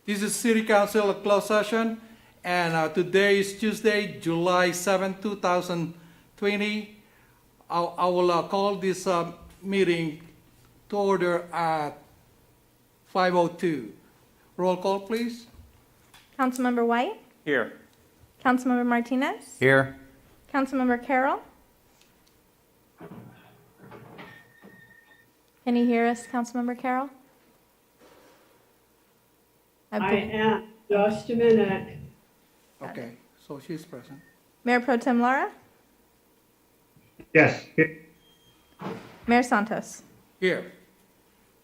This is City Council closed session, and today is Tuesday, July 7, 2020. I will call this meeting to order at 5:02. Roll call, please. Councilmember White, Here. Councilmember Martinez, Here. Councilmember Carroll. Can you hear us, Councilmember Carroll? I am. Just a minute. Okay, so she's present. Mayor Pro Tem Lara, Yes. Mayor Santos. Here.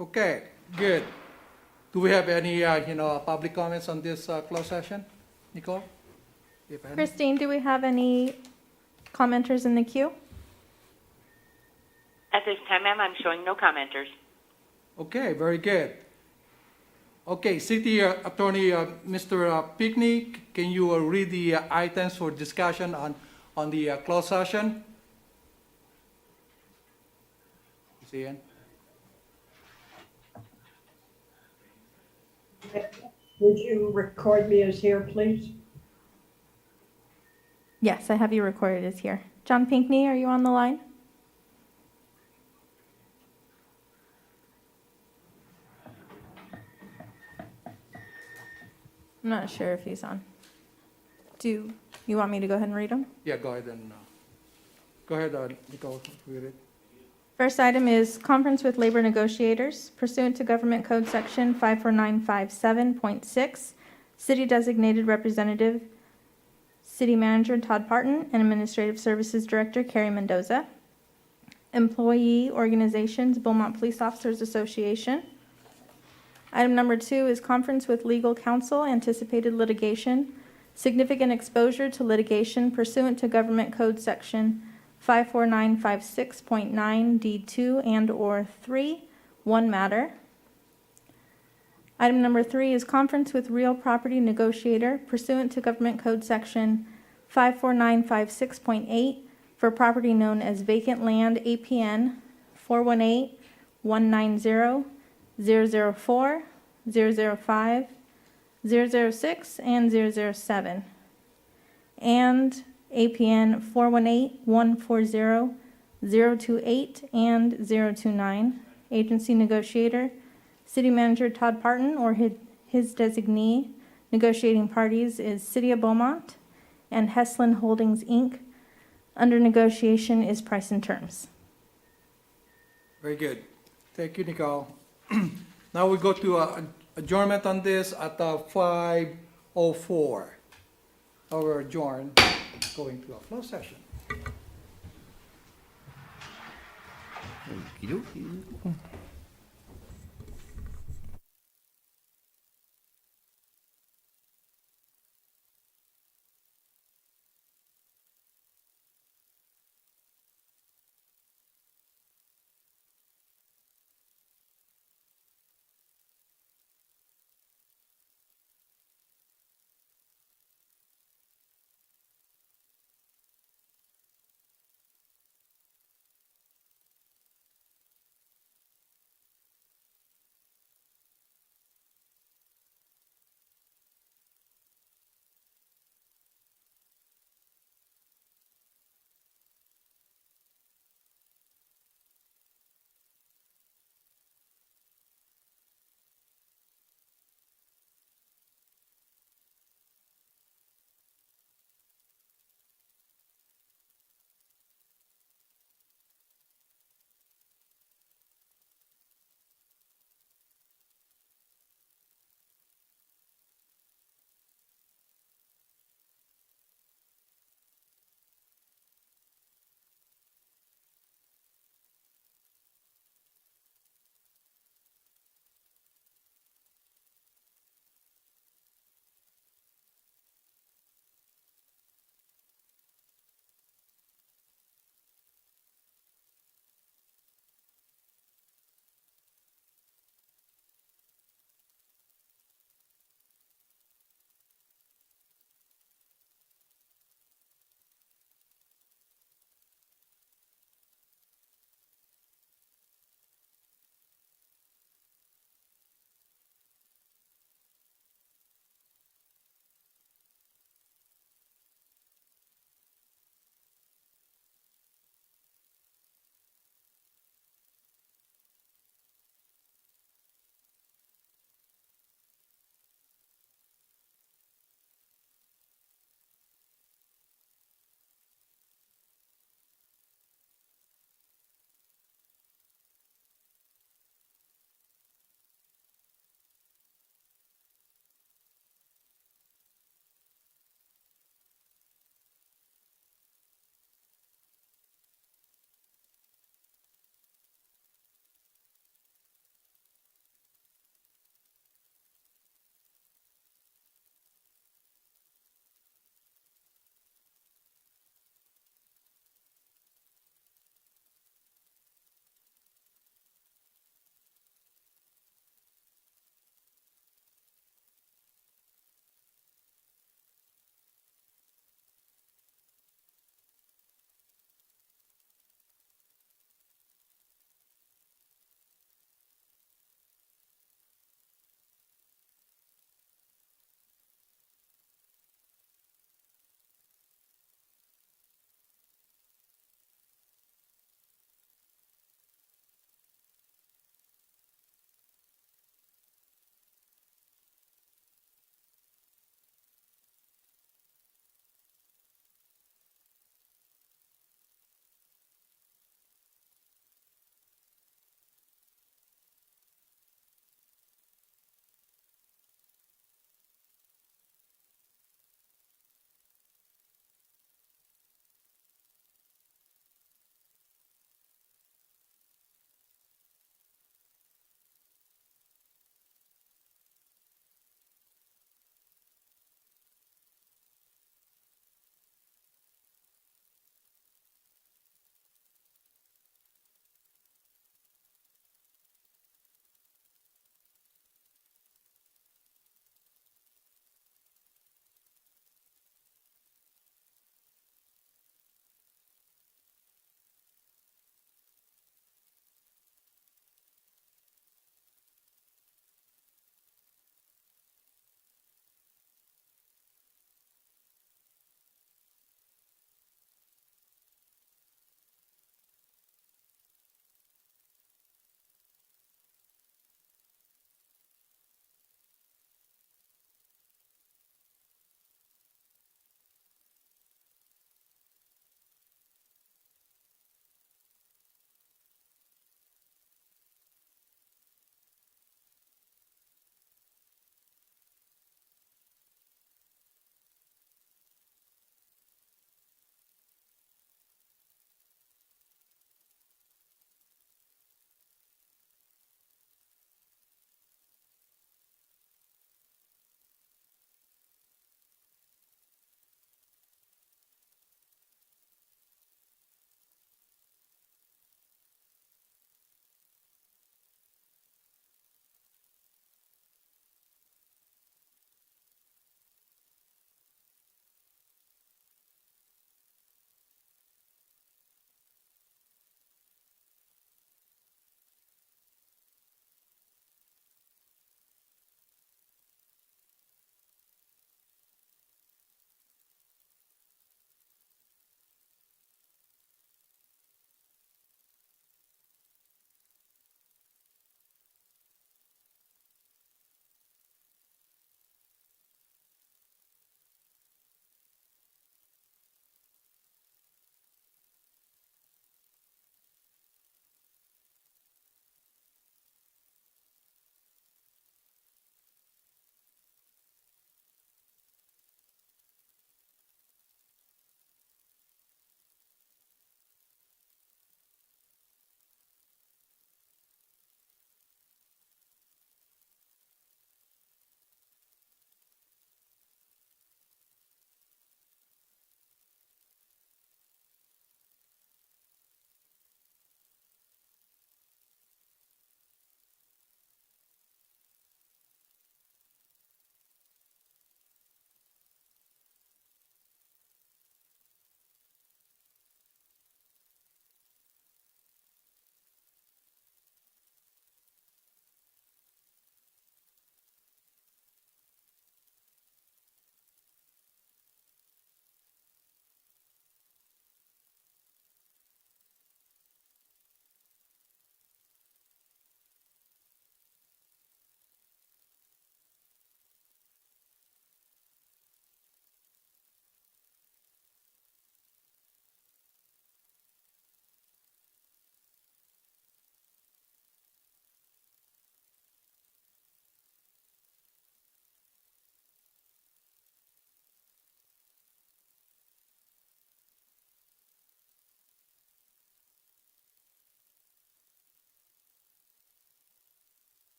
Okay, good. Do we have any, public comments on this closed session? Nicole? If any? Christine, do we have any commenters in the queue? At this time, ma'am, I'm showing no commenters. Okay, very good. Okay, City Attorney, Mr. Pickney, can you read the items for discussion on the closed session? Is he in? Would you record me as here, please? Yes, I have you recorded as here. John Pinkney, are you on the line? I'm not sure if he's on. Do you want me to go ahead and read them? Yeah, go ahead, Nicole, read it. First item is conference with labor negotiators pursuant to Government Code Section 54957.6, City Designated Representative, City Manager Todd Parton, and Administrative Services Director Carrie Mendoza. Employee organizations, Beaumont Police Officers Association. Item number 2 is conference with legal counsel, anticipated litigation, significant exposure to litigation pursuant to Government Code Section 54956.9 D2 and/or 3, one matter. Item number 3 is conference with real property negotiator pursuant to Government Code Section 54956.8 for property known as vacant land, APN 418-190-004, 005, 006, and 007, and APN 418-140-028 and 029. Agency negotiator, City Manager Todd Parton or his designee. Negotiating parties is City of Beaumont and Heslin Holdings, Inc. Under negotiation is price and terms. Very good. Thank you, Nicole. Now we go to adjournment on this at 5:04. Now we're adjourned, going to a closed session. Okey-dokey.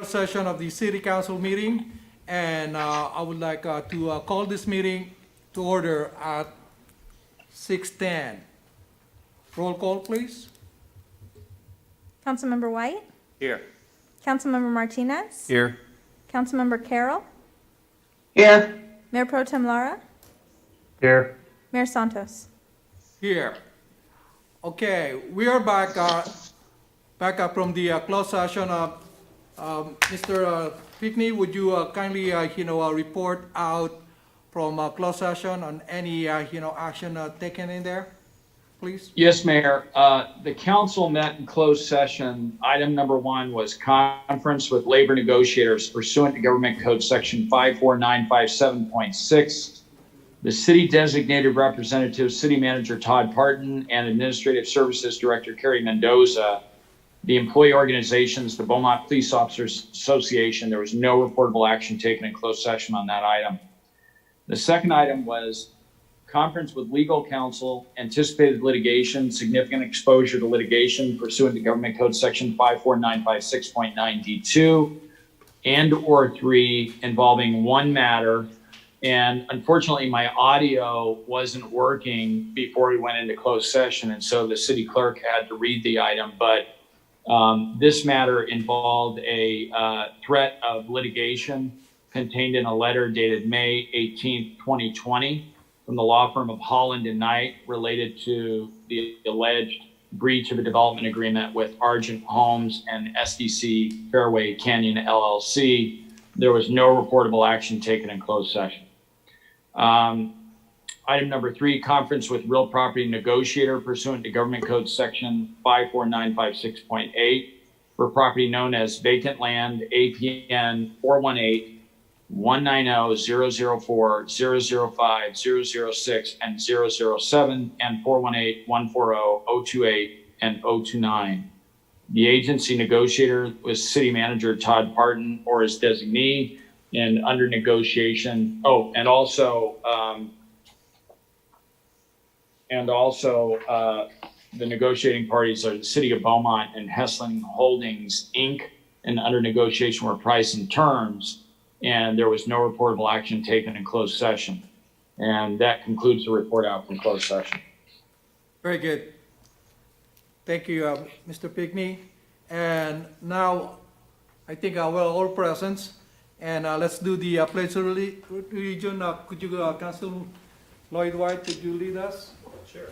session of the city council meeting, and I would like to call this meeting to order at 6:10. Roll call, please. Councilmember White? Here. Councilmember Martinez? Here. Councilmember Carroll? Here. Mayor Pro Tem Lara? Here. Mayor Santos? Here. Okay, we are back up from the closed session. Mr. Pickney, would you kindly, report out from closed session on any, action taken in there, please? Yes, Mayor. The council met in closed session. Item number 1 was conference with labor negotiators pursuant to Government Code Section 54957.6. The city designated representative, City Manager Todd Parton, and Administrative Services Director Carrie Mendoza. The employee organizations, the Beaumont Police Officers Association, there was no reportable action taken in closed session on that item. The second item was conference with legal counsel, anticipated litigation, significant exposure to litigation pursuant to Government Code Section 54956.9D2 and/or 3 involving one matter. And unfortunately, my audio wasn't working before we went into closed session, and so the city clerk had to read the item. But this matter involved a threat of litigation contained in a letter dated May 18th, 2020 from the law firm of Holland and Knight related to the alleged breach of a development agreement with Argent Homes and SDC Fairway Canyon LLC. There was no reportable action taken in closed session. Item number 3, conference with real property negotiator pursuant to Government Code Section 54956.8 for property known as vacant land, APN 418-190-004-005-006 and 007 and 418-140-028 and 029. The agency negotiator was City Manager Todd Parton or his designee, and under negotiation. The negotiating parties are the City of Beaumont and Hessling Holdings, Inc., and under negotiation were price and terms, and there was no reportable action taken in closed session. And that concludes the report out from closed session. Very good. Thank you, Mr. Pickney. And now, I think we're all present, and let's do the Pledge of Religion. Could you, Council Lloyd White, could you lead us? Sure.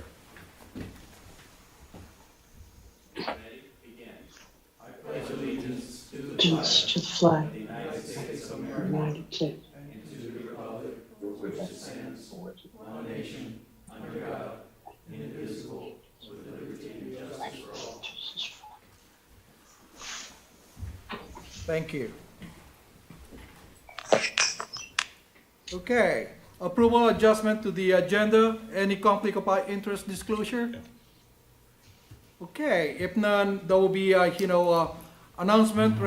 Allegiance to the flag of the United States, and to the republic for which it stands, one nation, under God, indivisible, with liberty and justice for all. Thank you. Okay, approval adjustment to the agenda. Any conflict of interest disclosure? Okay, if none, there will be, announcement,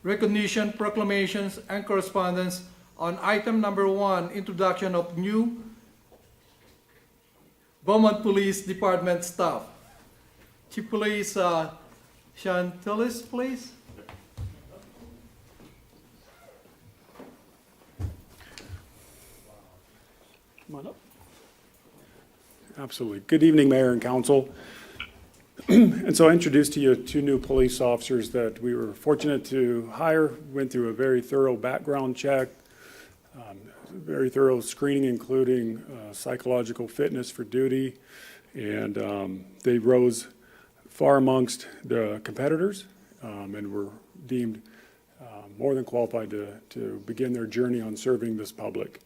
recognition, proclamations, and correspondence on item number 1, introduction of new Beaumont Police Department staff. Chief Police Chantelis, please. Come on up. Absolutely. Good evening, Mayor and Council. And so I introduced to you 2 new police officers that we were fortunate to hire, went through a very thorough background check, very thorough screening, including psychological fitness for duty, and they rose far amongst the competitors and were deemed more than qualified to begin their journey on serving this public.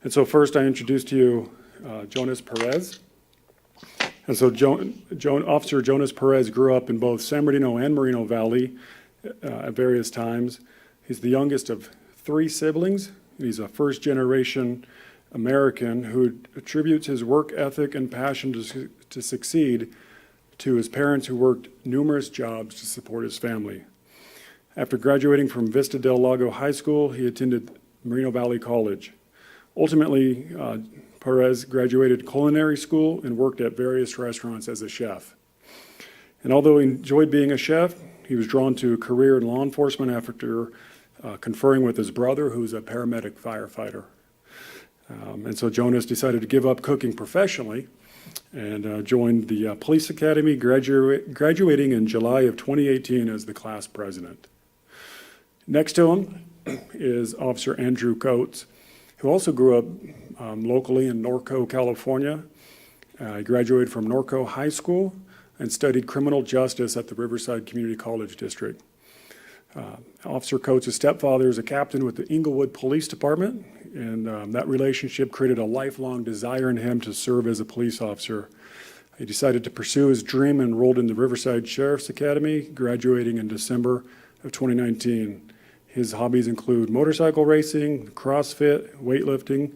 And so first I introduced to you Jonas Perez. And so Officer Jonas Perez grew up in both San Bernardino and Moreno Valley at various times. He's the youngest of 3 siblings. He's a first-generation American who attributes his work ethic and passion to succeed to his parents who worked numerous jobs to support his family. After graduating from Vista del Lago High School, he attended Moreno Valley College. Ultimately, Perez graduated culinary school and worked at various restaurants as a chef. And although he enjoyed being a chef, he was drawn to a career in law enforcement after conferring with his brother, who's a paramedic firefighter. And so Jonas decided to give up cooking professionally and joined the police academy, graduating in July of 2018 as the class president. Next to him is Officer Andrew Coates, who also grew up locally in Norco, California. He graduated from Norco High School and studied criminal justice at the Riverside Community College District. Officer Coates' stepfather is a captain with the Inglewood Police Department, and that relationship created a lifelong desire in him to serve as a police officer. He decided to pursue his dream and enrolled in the Riverside Sheriff's Academy, graduating in December of 2019. His hobbies include motorcycle racing, CrossFit, weightlifting,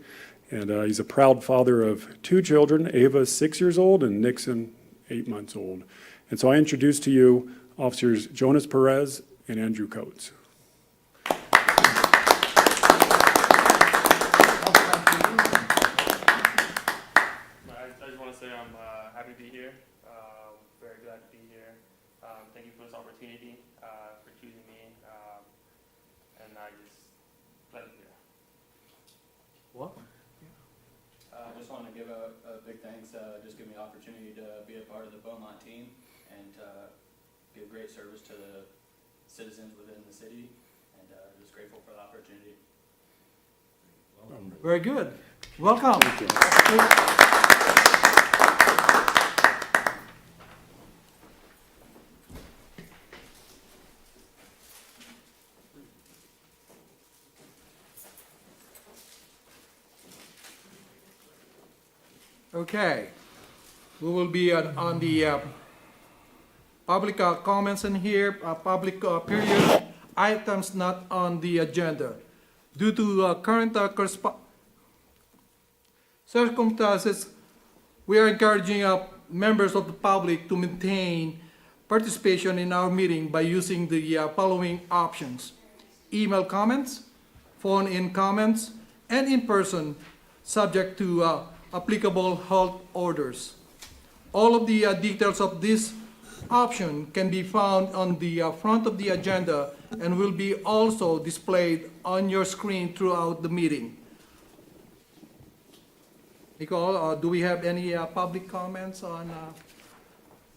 and he's a proud father of 2 children, Ava, 6 years old, and Nixon, 8 months old. And so I introduce to you Officers Jonas Perez and Andrew Coates. I just want to say I'm happy to be here. Very glad to be here. Thank you for this opportunity, for choosing me, and I just glad to be here. Welcome. I just want to give a big thanks, just give me the opportunity to be a part of the Beaumont team and give great service to the citizens within the city, and just grateful for the opportunity. Very good. Welcome. Okay, we will be on the public comments in here, public period, items not on the agenda. Due to current circumstances, we are encouraging members of the public to maintain participation in our meeting by using the following options: email comments, phone-in comments, and in person, subject to applicable health orders. All of the details of this option can be found on the front of the agenda and will be also displayed on your screen throughout the meeting. Nicole, do we have any public comments on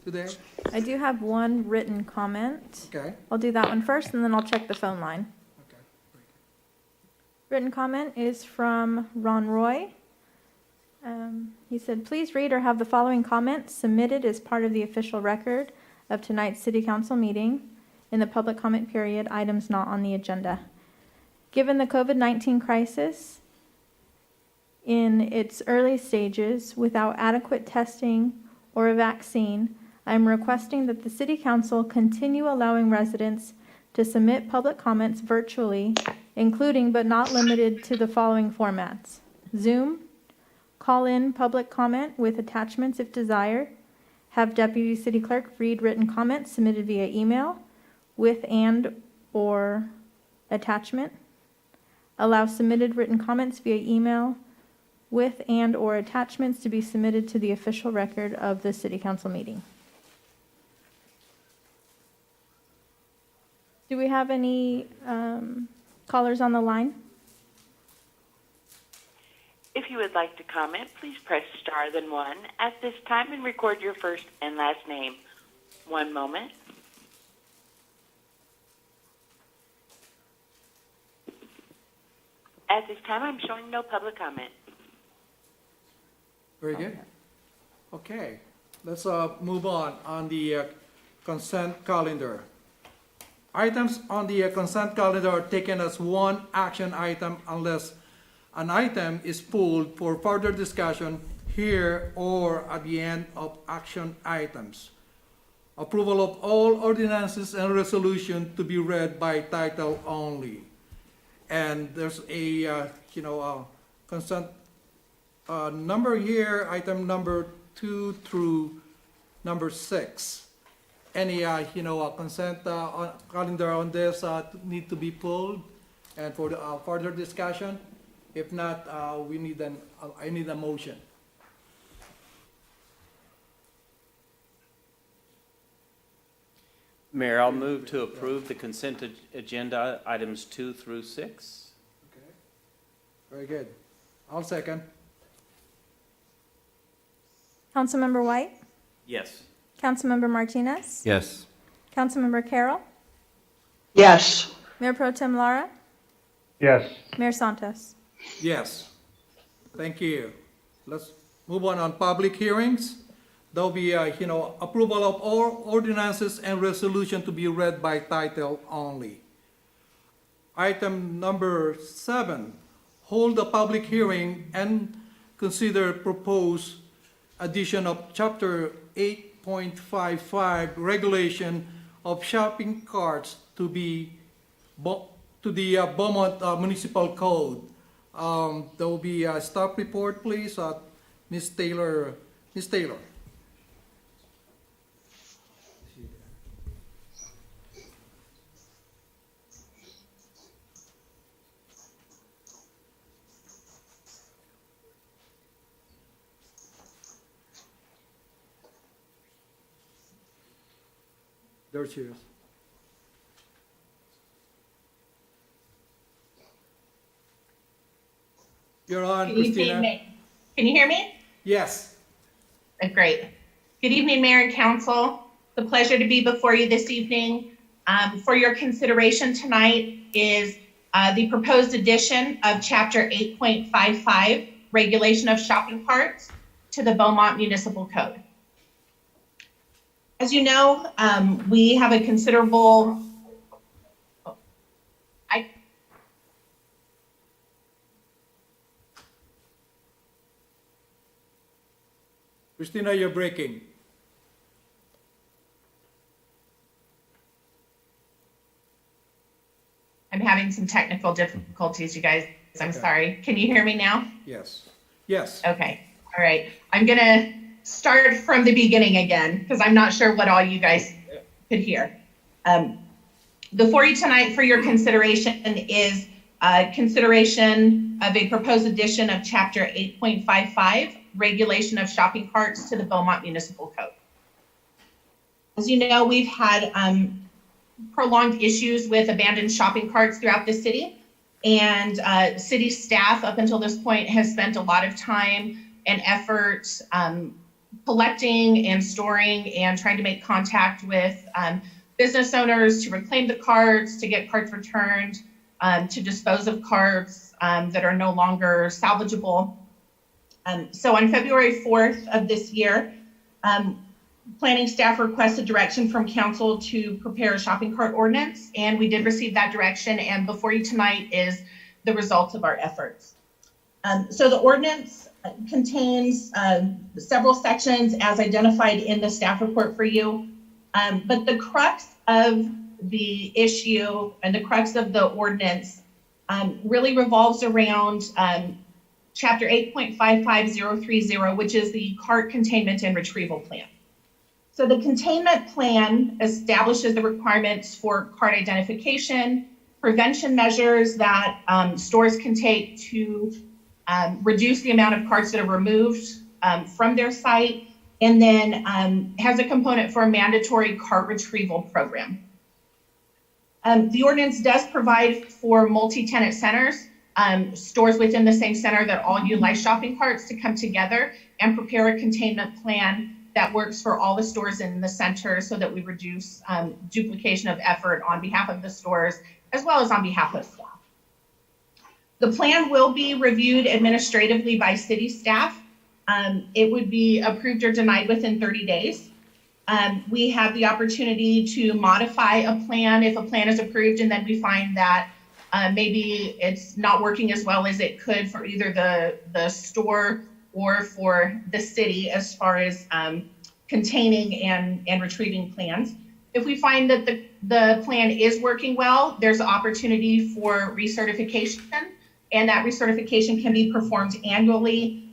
today? I do have one written comment. Okay. I'll do that one first, and then I'll check the phone line. Okay. Written comment is from Ron Roy. He said, please read or have the following comments submitted as part of the official record of tonight's City Council meeting in the public comment period, items not on the agenda. Given the COVID-19 crisis in its early stages without adequate testing or a vaccine, I am requesting that the City Council continue allowing residents to submit public comments virtually, including but not limited to the following formats: Zoom, call-in public comment with attachments if desired, have Deputy City Clerk read written comments submitted via email with and/or attachment, allow submitted written comments via email with and/or attachments to be submitted to the official record of the City Council meeting. Do we have any callers on the line? If you would like to comment, please press star then 1 at this time and record your first and last name. One moment. At this time, I'm showing no public comment. Very good. Okay, let's move on the consent calendar. Items on the consent calendar are taken as one action item unless an item is pulled for further discussion here or at the end of action items. Approval of all ordinances and resolution to be read by title only. And there's a consent number here, item number 2 through number 6. Any consent calendar on this need to be pulled and for the further discussion. If not, I need a motion. Mayor, I'll move to approve the consent agenda items 2 through 6. Okay. Very good. I'll second. Councilmember White, Yes. Councilmember Martinez, Yes. Councilmember Carroll, Yes. Mayor Pro Tem Lara, Yes. Mayor Santos. Yes. Thank you. Let's move on public hearings. There'll be, approval of all ordinances and resolution to be read by title only. Item number 7, hold a public hearing and consider proposed addition of Chapter 8.55 regulation of shopping carts to the Beaumont Municipal Code. There will be a staff report, please. Ms. Taylor. Ms. Taylor. There she is. You're on, Good evening, Christina. Can you hear me? Yes. Great. Good evening, Mayor and Council. The pleasure to be before you this evening. For your consideration tonight is the proposed addition of Chapter 8.55, Regulation of Shopping Carts, to the Beaumont Municipal Code. As you know, we have a considerable Christina, you're breaking. I'm having some technical difficulties, you guys. I'm Okay. sorry. Can you hear me now? Yes. Yes. Okay. All right. I'm going to start from the beginning again because I'm not sure what all you guys could hear. Before you tonight for your consideration is consideration of a proposed addition of Chapter 8.55, Regulation of Shopping Carts, to the Belmont Municipal Code. As you know, we've had prolonged issues with abandoned shopping carts throughout the city, and city staff up until this point has spent a lot of time and effort collecting and storing and trying to make contact with business owners to reclaim the carts, to get carts returned, to dispose of carts that are no longer salvageable. So on February 4th of this year, planning staff requested direction from council to prepare a shopping cart ordinance, and we did receive that direction, and before you tonight is the results of our efforts. So the ordinance contains several sections as identified in the staff report for you, but the crux of the issue and the crux of the ordinance really revolves around Chapter 8.55030, which is the Cart Containment and Retrieval Plan. So the Containment Plan establishes the requirements for cart identification, prevention measures that stores can take to reduce the amount of carts that are removed from their site, and then has a component for a mandatory cart retrieval program. The ordinance does provide for multi-tenant centers, stores within the same center that all utilize shopping carts, to come together and prepare a containment plan that works for all the stores in the center so that we reduce duplication of effort on behalf of the stores as well as on behalf of staff. The plan will be reviewed administratively by city staff. It would be approved or denied within 30 days. We have the opportunity to modify a plan if a plan is approved and then we find that maybe it's not working as well as it could for either the store or for the city as far as containing and retrieving plans. If we find that the plan is working well, there's opportunity for recertification, and that recertification can be performed annually.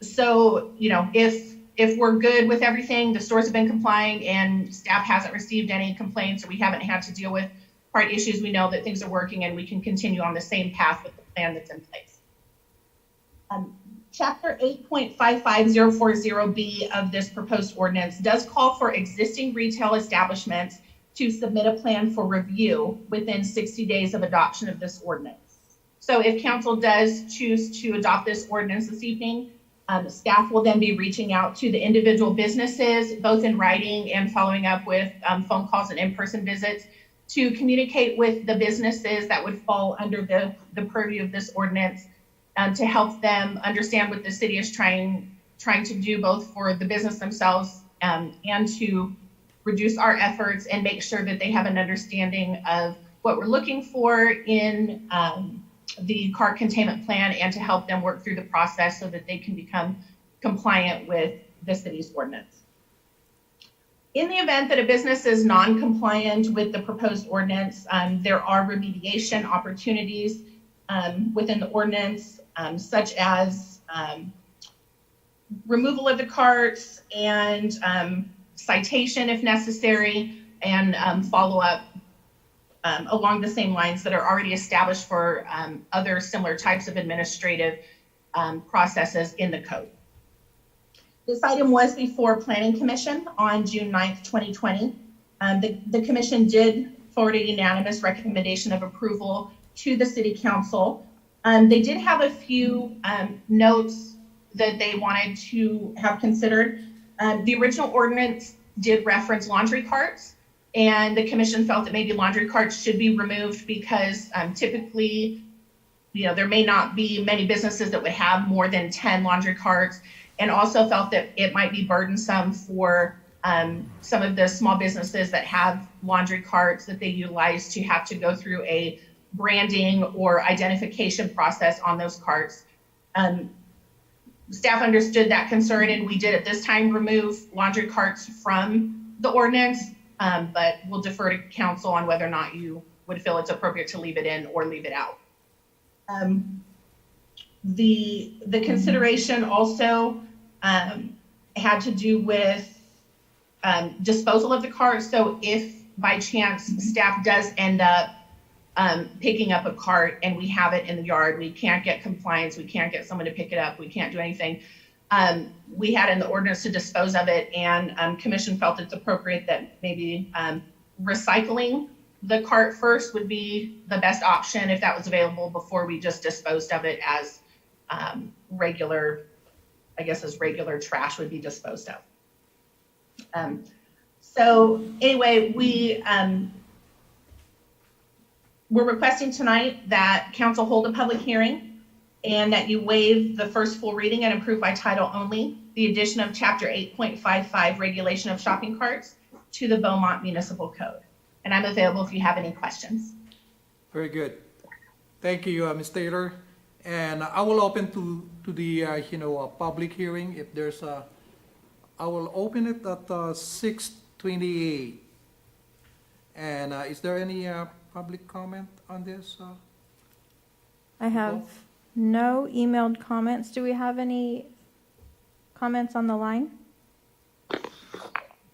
So, if we're good with everything, the stores have been complying and staff hasn't received any complaints, or we haven't had to deal with part issues, we know that things are working and we can continue on the same path with the plan that's in place. Chapter 8.55040B of this proposed ordinance does call for existing retail establishments to submit a plan for review within 60 days of adoption of this ordinance. So if council does choose to adopt this ordinance this evening, staff will then be reaching out to the individual businesses, both in writing and following up with phone calls and in-person visits, to communicate with the businesses that would fall under the purview of this ordinance, to help them understand what the city is trying to do, both for the business themselves and to reduce our efforts and make sure that they have an understanding of what we're looking for in the cart containment plan, and to help them work through the process so that they can become compliant with the city's ordinance. In the event that a business is non-compliant with the proposed ordinance, there are remediation opportunities within the ordinance, such as removal of the carts and citation if necessary, and follow-up along the same lines that are already established for other similar types of administrative processes in the code. This item was before Planning Commission on June 9th, 2020. The commission did forward a unanimous recommendation of approval to the City Council. They did have a few notes that they wanted to have considered. The original ordinance did reference laundry carts, and the commission felt that maybe laundry carts should be removed because typically, there may not be many businesses that would have more than 10 laundry carts, and also felt that it might be burdensome for some of the small businesses that have laundry carts that they utilize to have to go through a branding or identification process on those carts. Staff understood that concern, and we did at this time remove laundry carts from the ordinance, but we'll defer to council on whether or not you would feel it's appropriate to leave it in or leave it out. The consideration also had to do with disposal of the carts. So if by chance staff does end up picking up a cart and we have it in the yard, we can't get compliance, we can't get someone to pick it up, we can't do anything. We had in the ordinance to dispose of it, and commission felt it's appropriate that maybe recycling the cart first would be the best option if that was available before we just disposed of it as regular trash would be disposed of. So anyway, we're requesting tonight that council hold a public hearing and that you waive the first full reading and approve by title only the addition of Chapter 8.55 regulation of shopping carts to the Beaumont Municipal Code. And I'm available if you have any questions. Very good. Thank you, Ms. Taylor. And I will open to the public hearing. If there's I will open it at 6:28. And is there any public comment on this? I have no emailed comments. Do we have any comments on the line?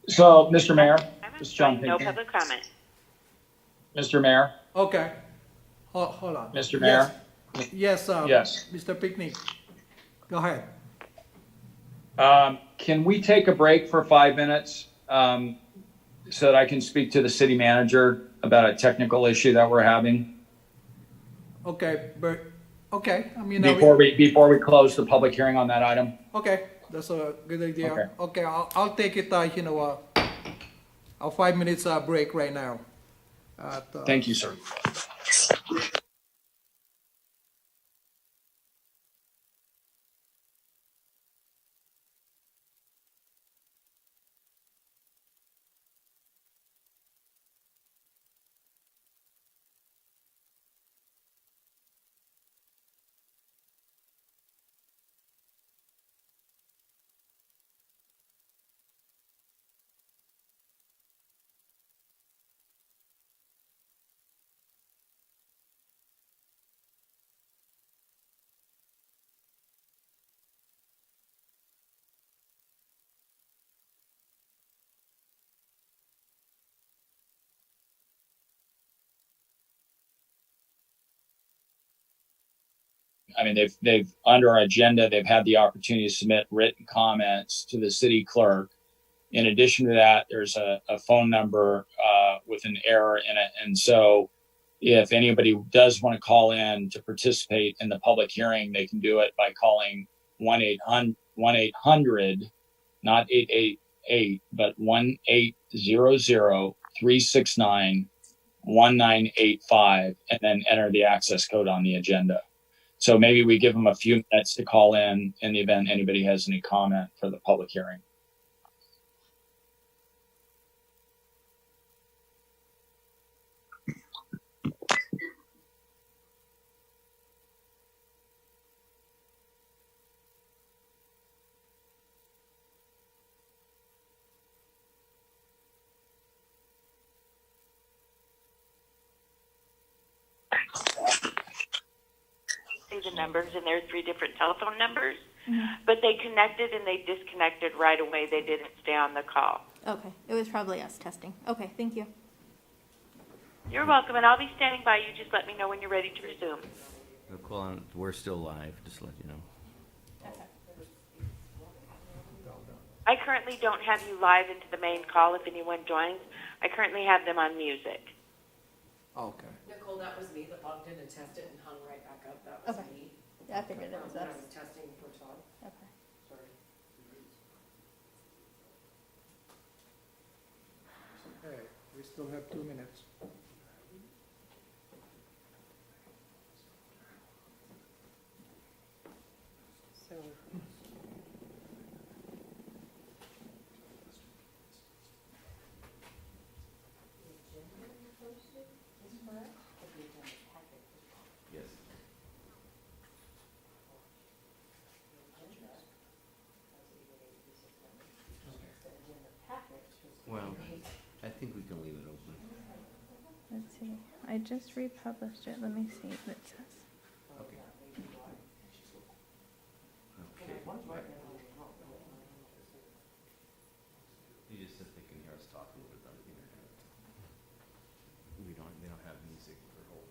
So, Mr. Mayor, just jump in. No public comment. Mr. Mayor, Okay. Hold on. Mr. Mayor? Yes. Yes. Mr. Picnic. Go ahead. Can we take a break for 5 minutes so that I can speak to the city manager about a technical issue that we're having Okay, but okay. I mean, before we close the public hearing on that item? okay, that's a good idea. Okay. Okay, I'll take it. A 5 minutes break right now. Thank you, sir. I mean, they've under our agenda, they've had the opportunity to submit written comments to the city clerk. In addition to that, there's a phone number with an error in it. And so if anybody does want to call in to participate in the public hearing, they can do it by calling 1-800, not 888, but 1-800-369-1985, and then enter the access code on the agenda. So maybe we give them a few minutes to call in the event anybody has any comment for the public hearing. See the numbers, and there are 3 different telephone numbers, but they connected and they disconnected right away. They didn't stay on the call. Okay, it was probably us testing. Okay, thank you. You're welcome, and I'll be standing by you. Just let me know when you're ready to resume. We're still live, just to let you know. I currently don't have you live into the main call if anyone joins. I currently have them on music. Okay. Nicole, that was me that logged in and tested and hung right back up. That was Okay. me. Yeah, I figured it was When I us. was testing for Todd. Okay. Sorry. Okay, we still have 2 minutes. So. Yes. Well, I think we can leave it open. Let's see. I just republished it. Let me see what it says. Okay. You just said they can hear us talk a little bit on the internet. They don't have music or hold.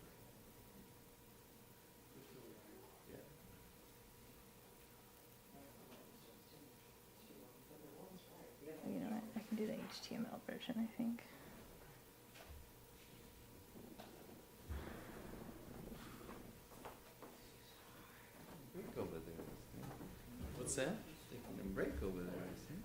Yeah. You know what? I can do the HTML version, I think. Break over there. What's that? Taking a break over there, I see.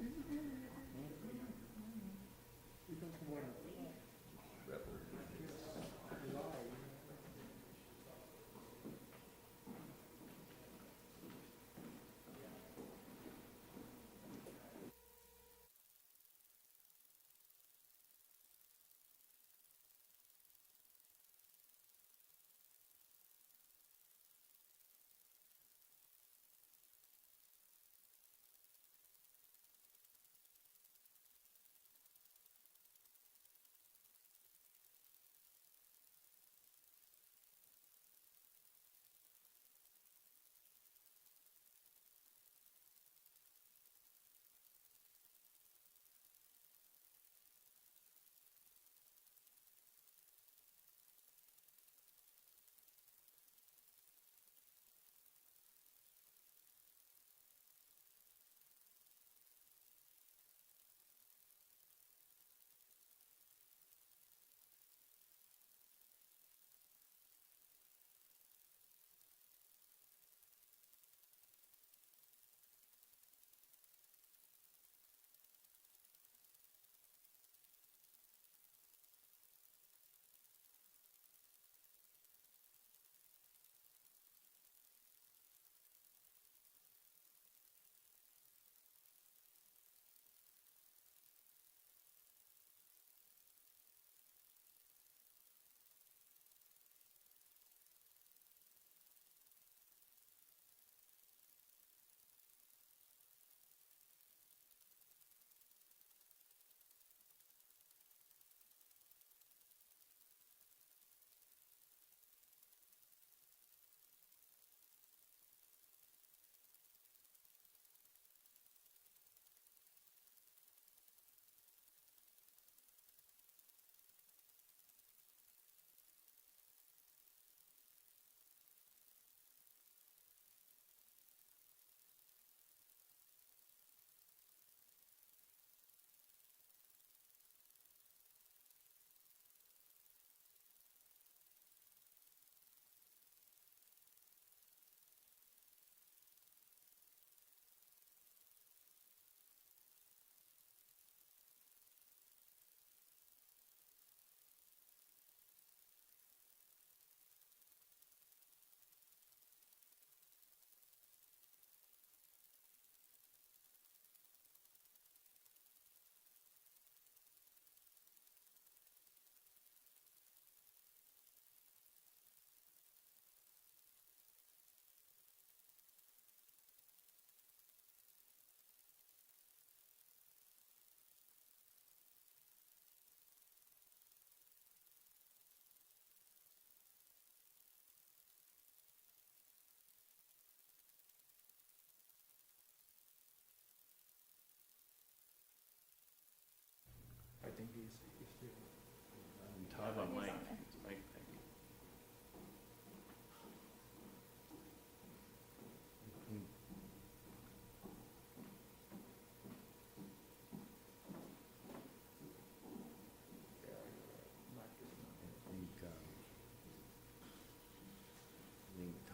Todd on Mike. I think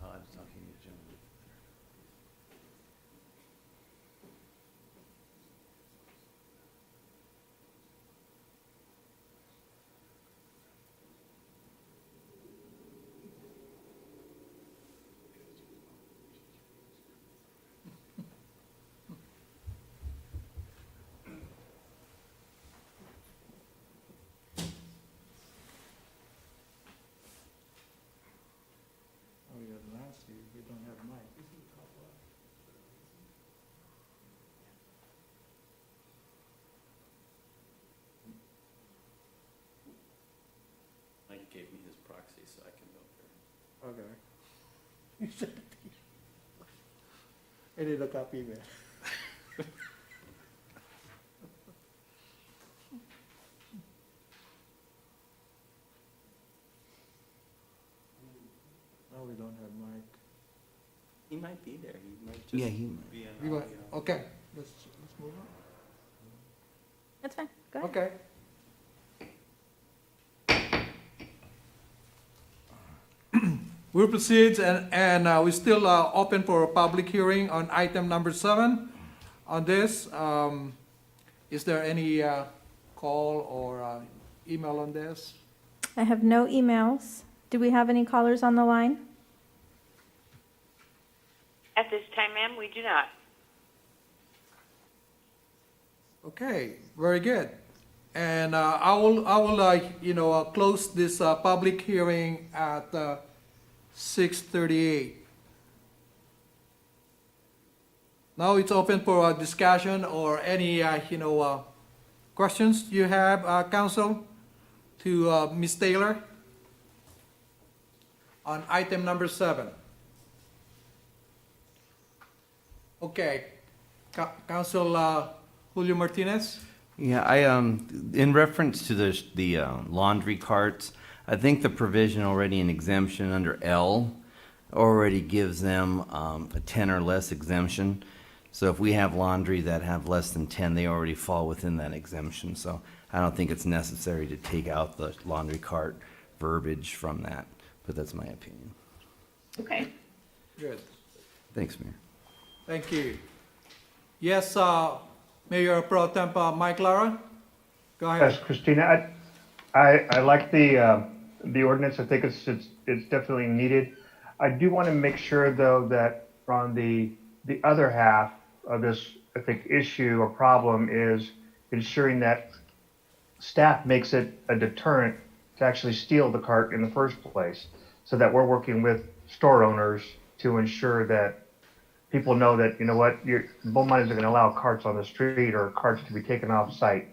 Todd's talking to John. Oh, you're nasty. You don't have mic. Mike gave me his proxy, so I can vote for him. Okay. I need a copy, man. No, we don't have mic. He might be there. He might just Yeah, he might. be You an want, audio. okay, let's move on. That's fine. Go ahead. Okay. We'll proceed and we're still open for a public hearing on item number 7 on this. Is there any call or email on this? I have no emails. Do we have any callers on the line? At this time, ma'am, we do not. Okay, very good. And I will close this public hearing at 6:38. Now it's open for discussion or any questions you have, council, to Ms. Taylor on item number 7. Okay, Council Julio Martinez. Yeah, in reference to the laundry carts, I think the provision already in exemption under L already gives them a 10 or less exemption. So if we have laundry that have less than 10, they already fall within that exemption. So I don't think it's necessary to take out the laundry cart verbiage from that, but that's my opinion. Okay. Good. Thanks, Mayor. Thank you. Yes, Mayor Pro Tem Mike Clara. Go ahead. Yes, Christina, I like the ordinance. I think it's definitely needed. I do want to make sure though that on the other half of this, I think, issue or problem is ensuring that staff makes it a deterrent to actually steal the cart in the first place, so that we're working with store owners to ensure that people know that, you know what, Beaumont isn't going to allow carts on the street or carts to be taken off site.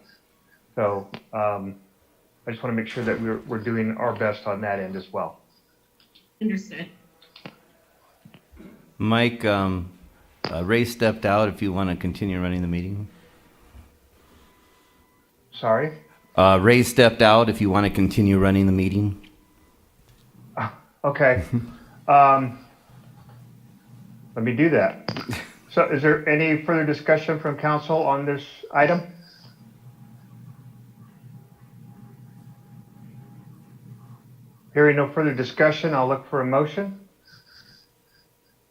So I just want to make sure that we're doing our best on that end as well. Understood. Mike, Ray stepped out if you want to continue running the meeting. Sorry? Ray stepped out if you want to continue running the meeting. Okay. Let me do that. So is there any further discussion from council on this item? Hearing no further discussion, I'll look for a motion.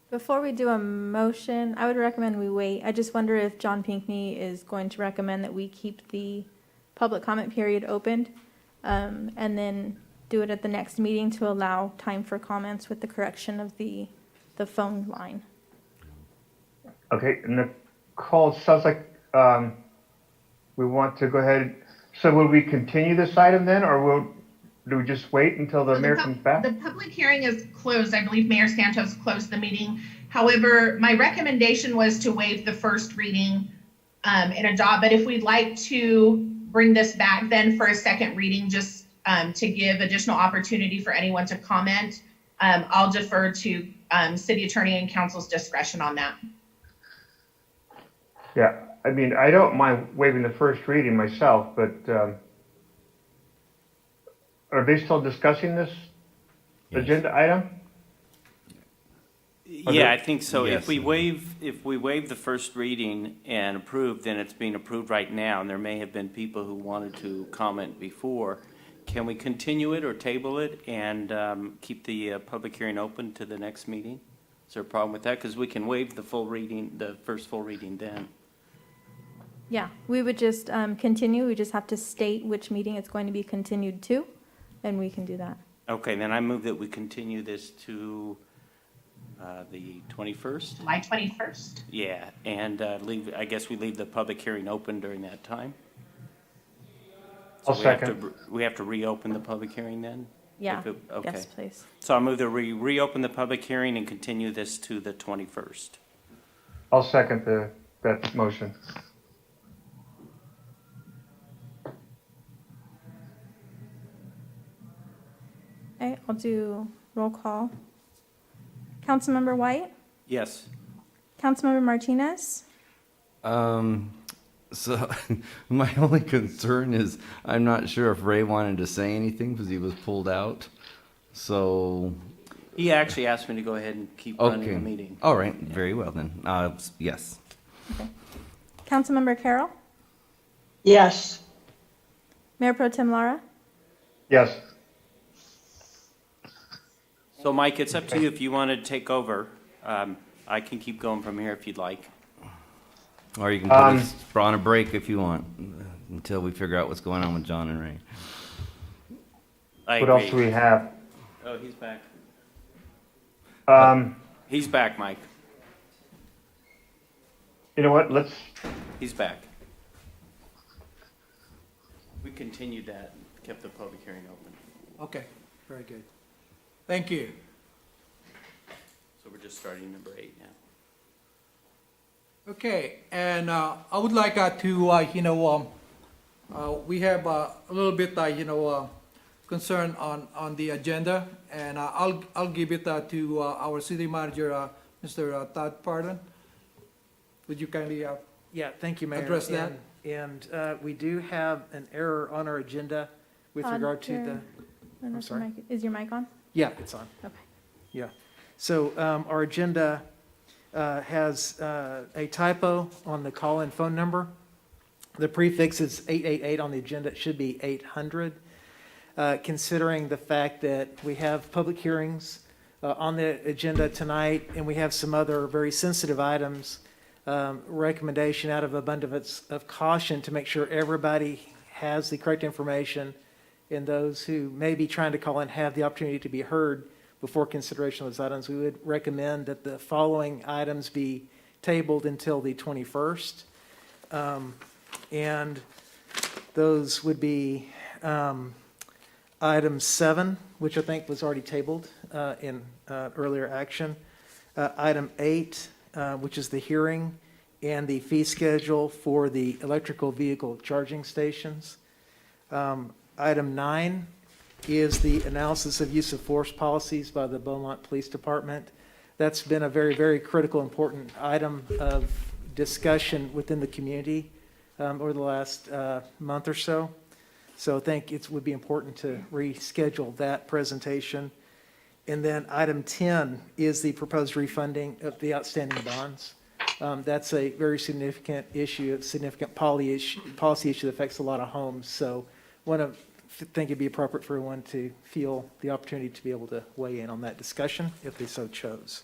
Before we do a motion, I would recommend we wait. I just wonder if John Pinkney is going to recommend that we keep the public comment period opened, and then do it at the next meeting to allow time for comments with the correction of the phone line. Okay, Nicole, it sounds like we want to go ahead. So will we continue this item then, or do we just wait until the mayor comes back? The public hearing is closed. I believe Mayor Santos closed the meeting. However, my recommendation was to waive the first reading and adopt. But if we'd like to bring this back then for a second reading, just to give additional opportunity for anyone to comment, I'll defer to city attorney and council's discretion on that. Yeah, I mean, I don't mind waiving the first reading myself, but are they still discussing this Yes. agenda item? Yeah, I think so. Yes. If we waive the first reading and approve, then it's being approved right now, and there may have been people who wanted to comment before. Can we continue it or table it and keep the public hearing open to the next meeting? Is there a problem with that? Because we can waive the full reading, the first full reading then. Yeah, we would just continue. We just have to state which meeting it's going to be continued to, and we can do that. Okay, then I move that we continue this to the 21st? July 21st. Yeah, and I guess we leave the public hearing open during that time? I'll So we have to- second. We have to reopen the public hearing then? Yeah, Okay. yes, please. So I move that we reopen the public hearing and continue this to the 21st. I'll second that motion. Okay, I'll do roll call. Councilmember White? Yes. Councilmember Martinez? So my only concern is I'm not sure if Ray wanted to say anything because he was pulled out. So, He actually asked me to go ahead and keep running okay. the meeting. All right, very well then. Yes. Okay. Councilmember Carroll? Yes. Mayor Pro Tem Lara? Yes. So Mike, it's up to you if you want to take over. I can keep going from here if you'd like. Or you can put us on a break if you want until we figure out what's going on with John and Ray. I What agree. else do we have? Oh, he's back. You He's back, Mike. know what? Let's, He's back. We continued that, kept the public hearing open. Okay, very good. Thank you. So we're just starting number 8 now. Okay, and I would like to, we have a little bit, concern on the agenda, and I'll give it to our city manager, Mr. Todd Pardon. Would you kindly, Yeah, thank you, Mayor. Address that. And we do have an error on our agenda with On regard to your- the, I don't know if your sorry? mic- Is your mic on? yeah, it's on. Okay. Yeah. So our agenda has a typo on the call-in phone number. The prefix is 888 on the agenda. It should be 800. Considering the fact that we have public hearings on the agenda tonight, and we have some other very sensitive items, recommendation out of abundance of caution to make sure everybody has the correct information, and those who may be trying to call in have the opportunity to be heard before consideration of those items. We would recommend that the following items be tabled until the 21st. And those would be item 7, which I think was already tabled in earlier action. Item 8, which is the hearing and the fee schedule for the electrical vehicle charging stations. Item 9 is the analysis of use of force policies by the Beaumont Police Department. That's been a very, very critical, important item of discussion within the community over the last month or so. So I think it would be important to reschedule that presentation. And then item 10 is the proposed refunding of the outstanding bonds. That's a very significant issue, a significant policy issue that affects a lot of homes. So want to think it'd be appropriate for everyone to feel the opportunity to be able to weigh in on that discussion if they so chose.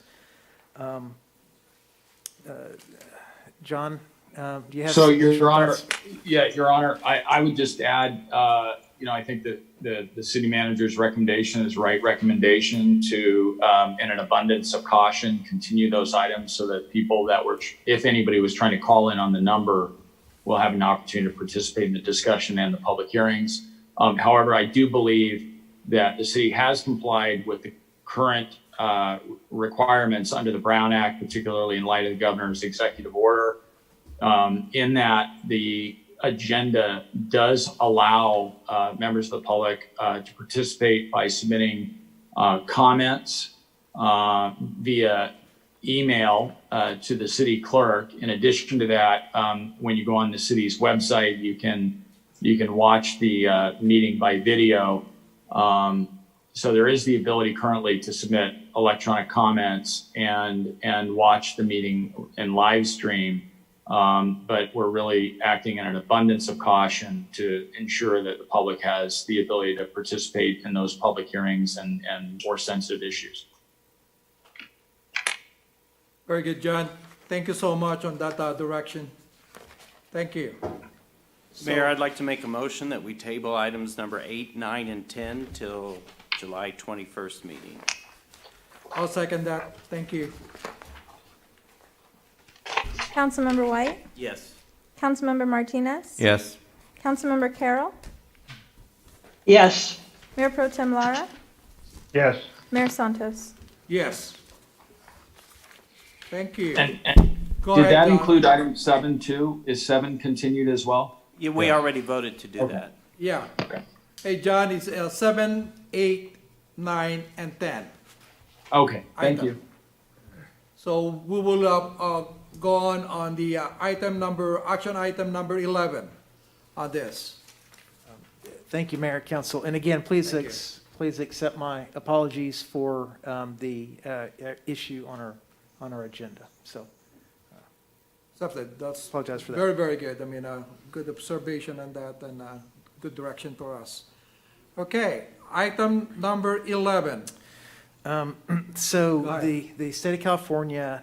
John, do you have? So, some Your additional Honor, thoughts? Your Honor, I would just add, I think that the city manager's recommendation is right recommendation to, in an abundance of caution, continue those items so that people that were, if anybody was trying to call in on the number, will have an opportunity to participate in the discussion and the public hearings. However, I do believe that the city has complied with the current requirements under the Brown Act, particularly in light of the governor's executive order, in that the agenda does allow members of the public to participate by submitting comments via email to the city clerk. In addition to that, when you go on the city's website, you can watch the meeting by video. So there is the ability currently to submit electronic comments and watch the meeting and live stream. But we're really acting in an abundance of caution to ensure that the public has the ability to participate in those public hearings and more sensitive issues. Very good, John. Thank you so much on that direction. Thank you. Mayor, I'd like to make a motion that we table items number 8, 9, and 10 till July 21st meeting. I'll second that. Thank you. Councilmember White? Yes. Councilmember Martinez? Yes. Councilmember Carroll? Yes. Mayor Pro Tem Lara? Yes. Mayor Santos? Yes. Thank you. And Go did ahead, that Don. include item 7 too? Is 7 continued as well? Yeah, we already voted to do that. Yeah. Okay. Hey, John, it's 7, 8, 9, and 10. Okay, thank Item. you. So we will go on the action item number 11 on this. Thank you, Mayor, Council. And again, please, Thank you. please accept my apologies for the issue on our agenda. So Something that's apologize for that. very, very good. I mean, good observation on that and good direction for us. Okay, item number 11. So Go ahead. the state of California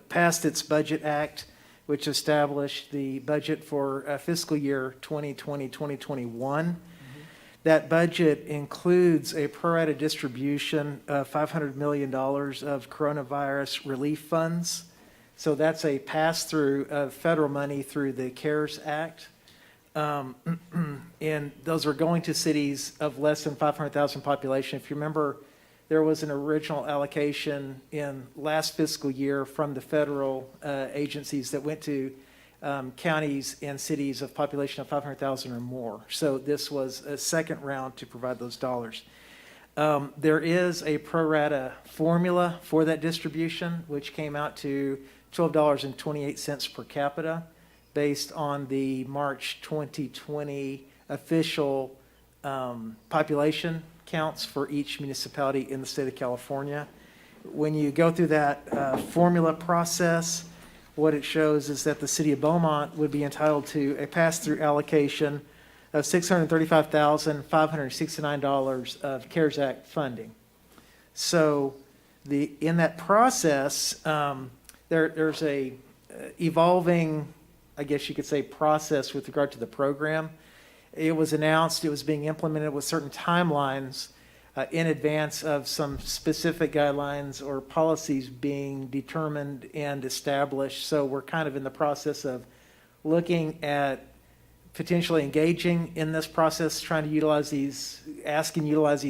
passed its Budget Act, which established the budget for fiscal year 2020-2021. That budget includes a pro rata distribution of $500 million of coronavirus relief funds. So that's a pass-through of federal money through the CARES Act. And those are going to cities of less than 500,000 population. If you remember, there was an original allocation in last fiscal year from the federal agencies that went to counties and cities of population of 500,000 or more. So this was a second round to provide those dollars. There is a pro rata formula for that distribution, which came out to $12.28 per capita based on the March 2020 official population counts for each municipality in the state of California. When you go through that formula process, what it shows is that the city of Beaumont would be entitled to a pass-through allocation of $635,569 of CARES Act funding. So in that process, there's a evolving, I guess you could say, process with regard to the program. It was announced it was being implemented with certain timelines in advance of some specific guidelines or policies being determined and established. So we're kind of in the process of looking at potentially engaging in this process, trying to utilize these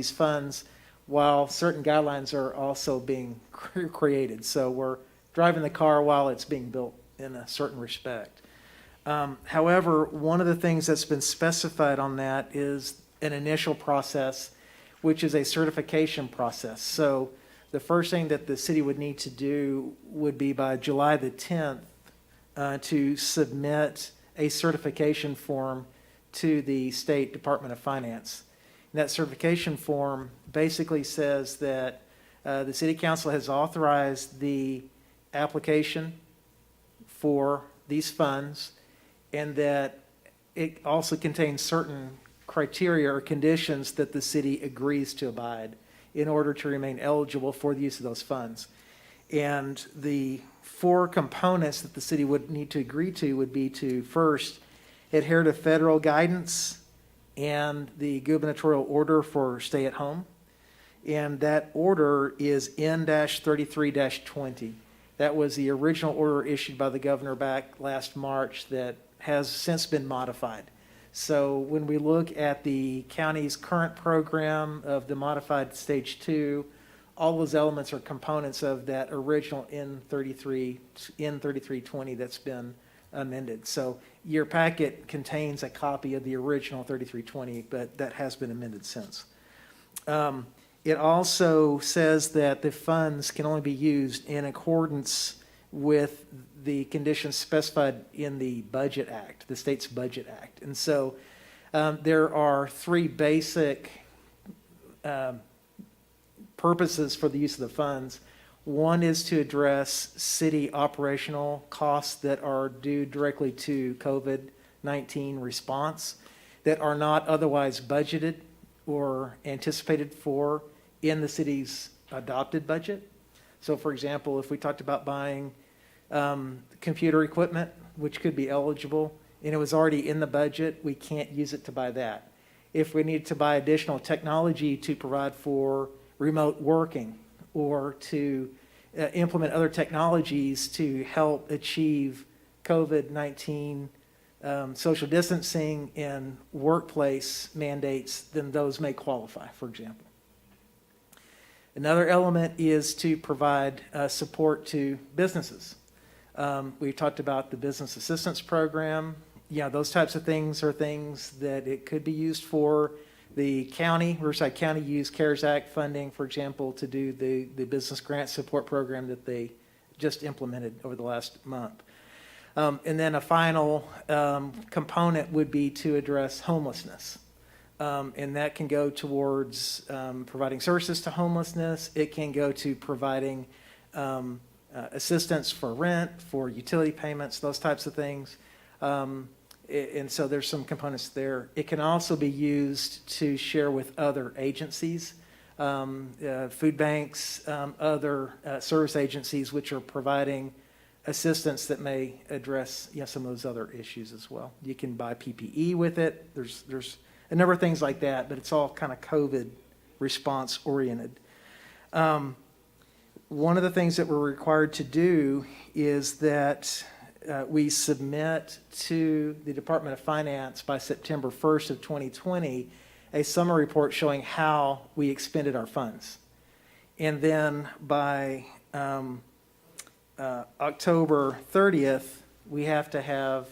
funds while certain guidelines are also being created. So we're driving the car while it's being built in a certain respect. However, one of the things that's been specified on that is an initial process, which is a certification process. So the first thing that the city would need to do would be by July the 10th to submit a certification form to the State Department of Finance. And that certification form basically says that the City Council has authorized the application for these funds, and that it also contains certain criteria or conditions that the city agrees to abide in order to remain eligible for the use of those funds. And the 4 components that the city would need to agree to would be to first adhere to federal guidance and the gubernatorial order for stay at home. And that order is N-33-20. That was the original order issued by the governor back last March that has since been modified. So when we look at the county's current program of the modified stage 2, all those elements are components of that original N-33-20 that's been amended. So your packet contains a copy of the original 3320, but that has been amended since. It also says that the funds can only be used in accordance with the conditions specified in the Budget Act, the state's Budget Act. And so there are 3 basic purposes for the use of the funds. One is to address city operational costs that are due directly to COVID-19 response that are not otherwise budgeted or anticipated for in the city's adopted budget. So for example, if we talked about buying computer equipment, which could be eligible, and it was already in the budget, we can't use it to buy that. If we need to buy additional technology to provide for remote working or to implement other technologies to help achieve COVID-19 social distancing and workplace mandates, then those may qualify, for example. Another element is to provide support to businesses. We talked about the business assistance program. Yeah, those types of things are things that it could be used for. The county, Riverside County used CARES Act funding, for example, to do the business grant support program that they just implemented over the last month. And then a final component would be to address homelessness. And that can go towards providing services to homelessness. It can go to providing assistance for rent, for utility payments, those types of things. And so there's some components there. It can also be used to share with other agencies, food banks, other service agencies which are providing assistance that may address some of those other issues as well. You can buy PPE with it. There's a number of things like that, but it's all kind of COVID response oriented. One of the things that we're required to do is that we submit to the Department of Finance by September 1st of 2020 a summary report showing how we expended our funds. And then by October 30th, we have to have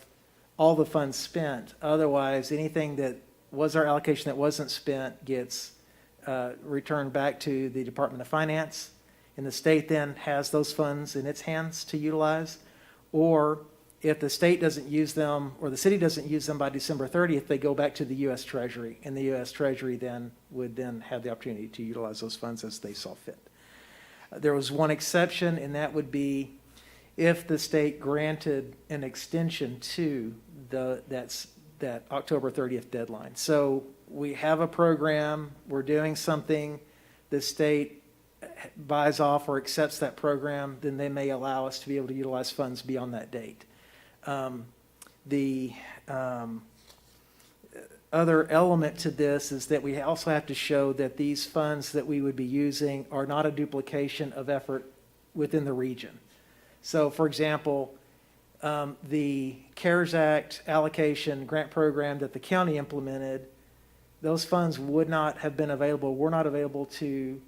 all the funds spent. Otherwise, anything that was our allocation that wasn't spent gets returned back to the Department of Finance. And the state then has those funds in its hands to utilize. Or if the state doesn't use them or the city doesn't use them by December 30th, they go back to the U.S. Treasury. And the U.S. Treasury then would then have the opportunity to utilize those funds as they saw fit. There was one exception, and that would be if the state granted an extension to that October 30th deadline. So we have a program, we're doing something, the state buys off or accepts that program, then they may allow us to be able to utilize funds beyond that date. The other element to this is that we also have to show that these funds that we would be using are not a duplication of effort within the region. So, for example, the CARES Act allocation grant program that the county implemented, those funds would not have been available, were not available to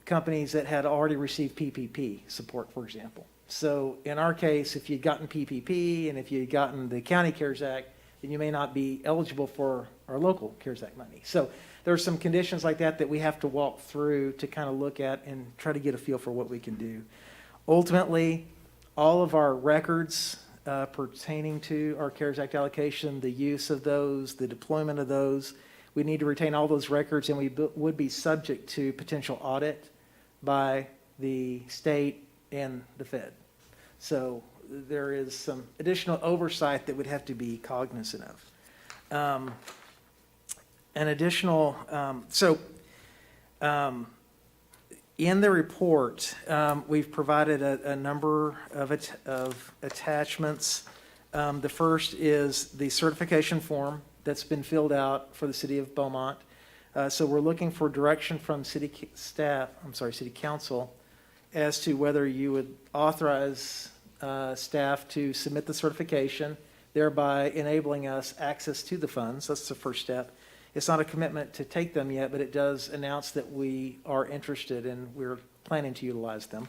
companies that had already received PPP support, for example. So in our case, if you'd gotten PPP and if you'd gotten the county CARES Act, then you may not be eligible for our local CARES Act money. So there are some conditions like that that we have to walk through to kind of look at and try to get a feel for what we can do. Ultimately, all of our records pertaining to our CARES Act allocation, the use of those, the deployment of those, we need to retain all those records, and we would be subject to potential audit by the state and the Fed. So there is some additional oversight that would have to be cognizant of. An additional, in the report, we've provided a number of attachments. The first is the certification form that's been filled out for the city of Beaumont. So we're looking for direction from city council as to whether you would authorize staff to submit the certification, thereby enabling us access to the funds. That's the first step. It's not a commitment to take them yet, but it does announce that we are interested and we're planning to utilize them.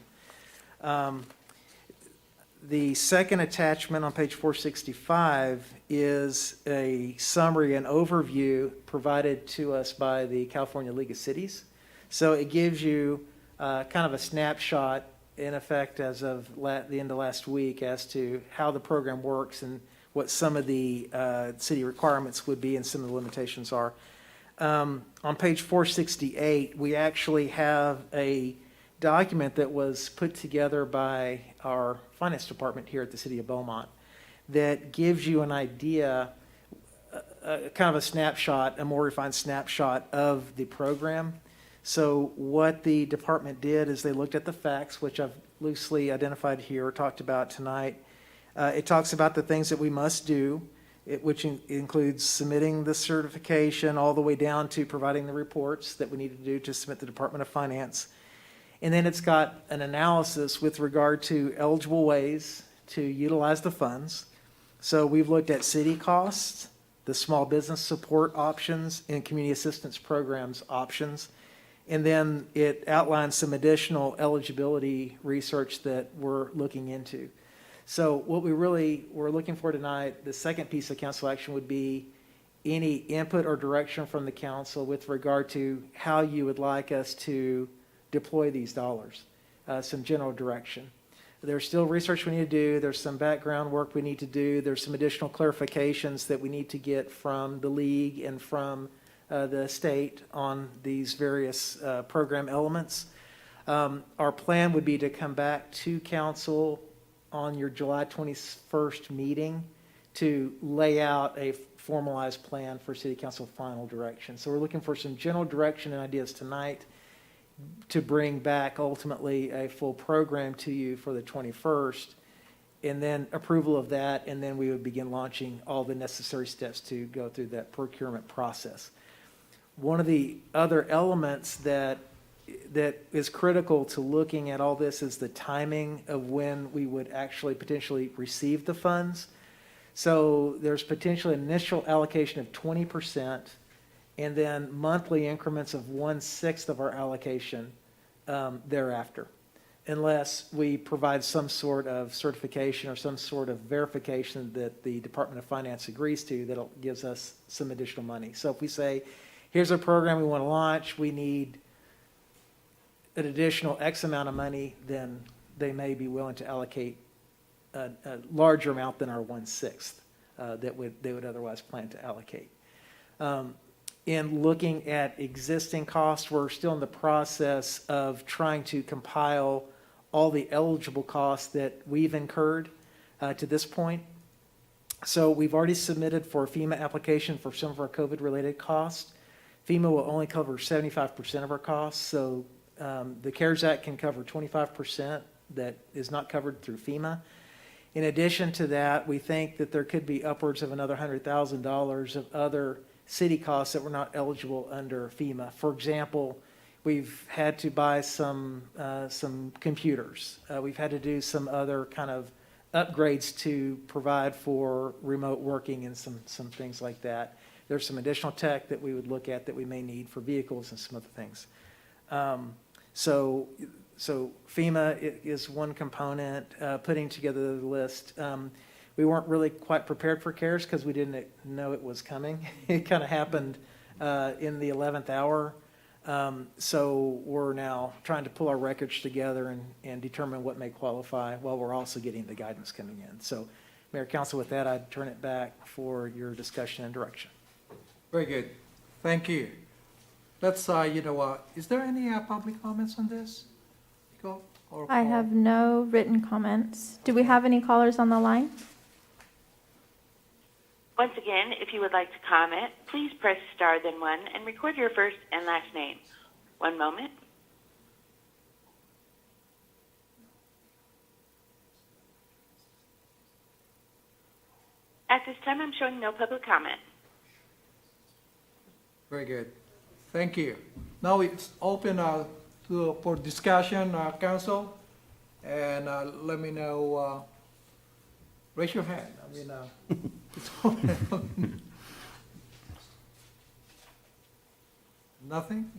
The second attachment on page 465 is a summary and overview provided to us by the California League of Cities. So it gives you kind of a snapshot, in effect, as of the end of last week as to how the program works and what some of the city requirements would be and some of the limitations are. On page 468, we actually have a document that was put together by our finance department here at the city of Beaumont that gives you an idea, kind of a snapshot, a more refined snapshot of the program. So what the department did is they looked at the facts, which I've loosely identified here, or talked about tonight. It talks about the things that we must do, which includes submitting the certification all the way down to providing the reports that we need to do to submit the Department of Finance. And then it's got an analysis with regard to eligible ways to utilize the funds. So we've looked at city costs, the small business support options, and community assistance programs options. And then it outlines some additional eligibility research that we're looking into. So what we really were looking for tonight, the second piece of council action would be any input or direction from the council with regard to how you would like us to deploy these dollars, some general direction. There's still research we need to do. There's some background work we need to do. There's some additional clarifications that we need to get from the league and from the state on these various program elements. Our plan would be to come back to council on your July 21st meeting to lay out a formalized plan for city council final direction. So we're looking for some general direction and ideas tonight to bring back ultimately a full program to you for the 21st, and then approval of that, and then we would begin launching all the necessary steps to go through that procurement process. One of the other elements that is critical to looking at all this is the timing of when we would actually potentially receive the funds. So there's potentially an initial allocation of 20%, and then monthly increments of 1/6 of our allocation thereafter, unless we provide some sort of certification or some sort of verification that the Department of Finance agrees to that gives us some additional money. So if we say, here's a program we want to launch, we need an additional X amount of money, then they may be willing to allocate a larger amount than our 1/6 that they would otherwise plan to allocate. In looking at existing costs, we're still in the process of trying to compile all the eligible costs that we've incurred to this point. So we've already submitted for a FEMA application for some of our COVID-related costs. FEMA will only cover 75% of our costs, so the CARES Act can cover 25% that is not covered through FEMA. In addition to that, we think that there could be upwards of another $100,000 of other city costs that were not eligible under FEMA. For example, we've had to buy some computers. We've had to do some other kind of upgrades to provide for remote working and some things like that. There's some additional tech that we would look at that we may need for vehicles and some other things. So FEMA is one component, putting together the list. We weren't really quite prepared for CARES because we didn't know it was coming. It kind of happened in the 11th hour. So we're now trying to pull our records together and determine what may qualify while we're also getting the guidance coming in. So, Mayor, Council, with that, I'd turn it back for your discussion and direction. Very good. Thank you. Let's, is there any public comments on this? Go or I call? have no written comments. Do we have any callers on the line? Once again, if you would like to comment, please press star then one and record your first and last name. One moment. At this time, I'm showing no public comment. Very good. Thank you. Now it's open for discussion, council, and let me know. Raise your hand. It's open. Nothing?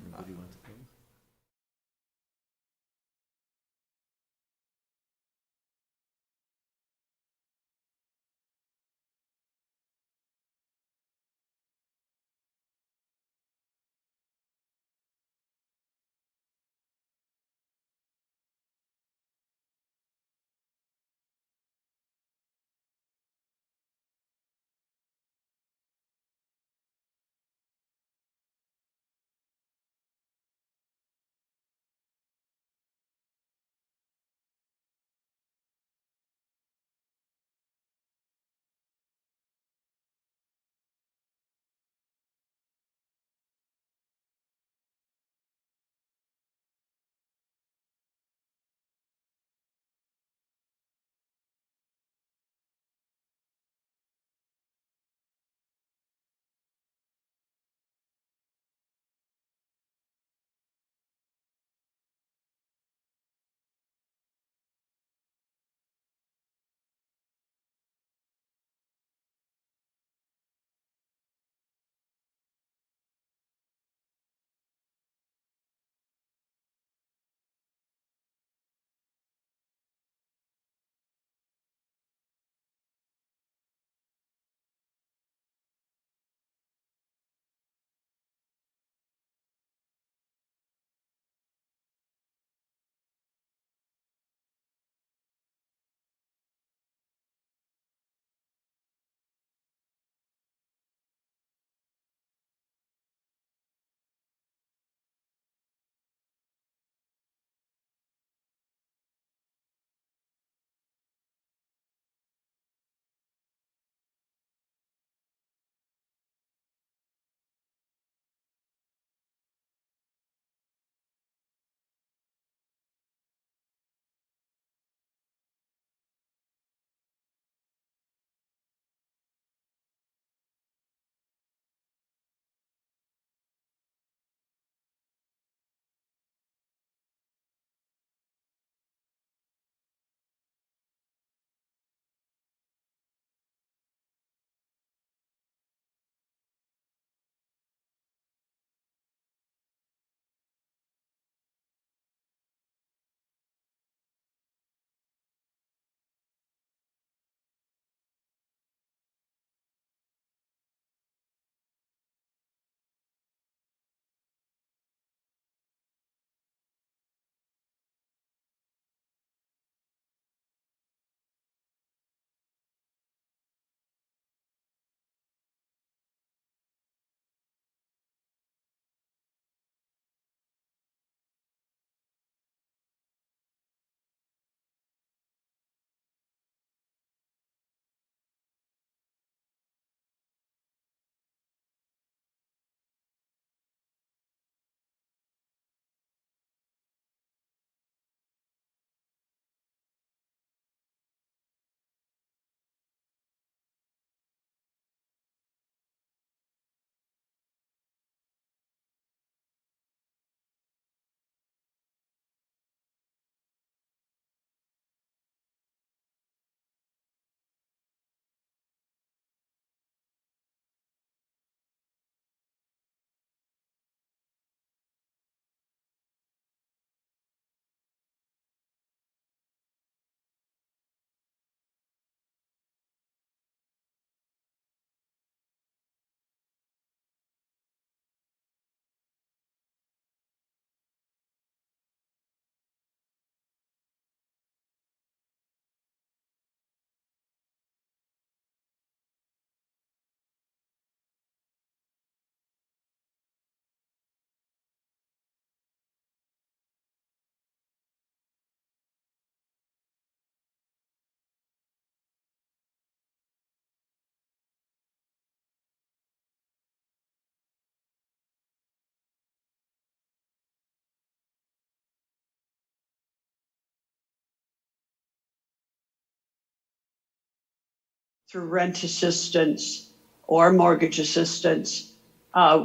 through rent assistance or mortgage assistance,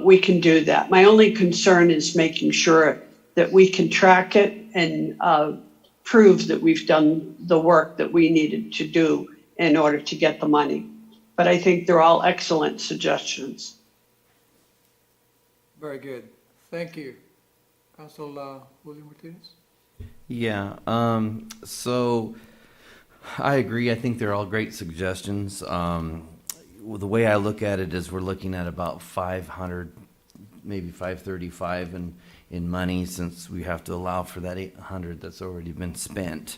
we can do that. My only concern is making sure that we can track it and prove that we've done the work that we needed to do in order to get the money. But I think they're all excellent suggestions. Very good. Thank you. Council William Martinez? Yeah, so I agree. I think they're all great suggestions. Well, the way I look at it is we're looking at about 500, maybe 535 in money, since we have to allow for that 800 that's already been spent.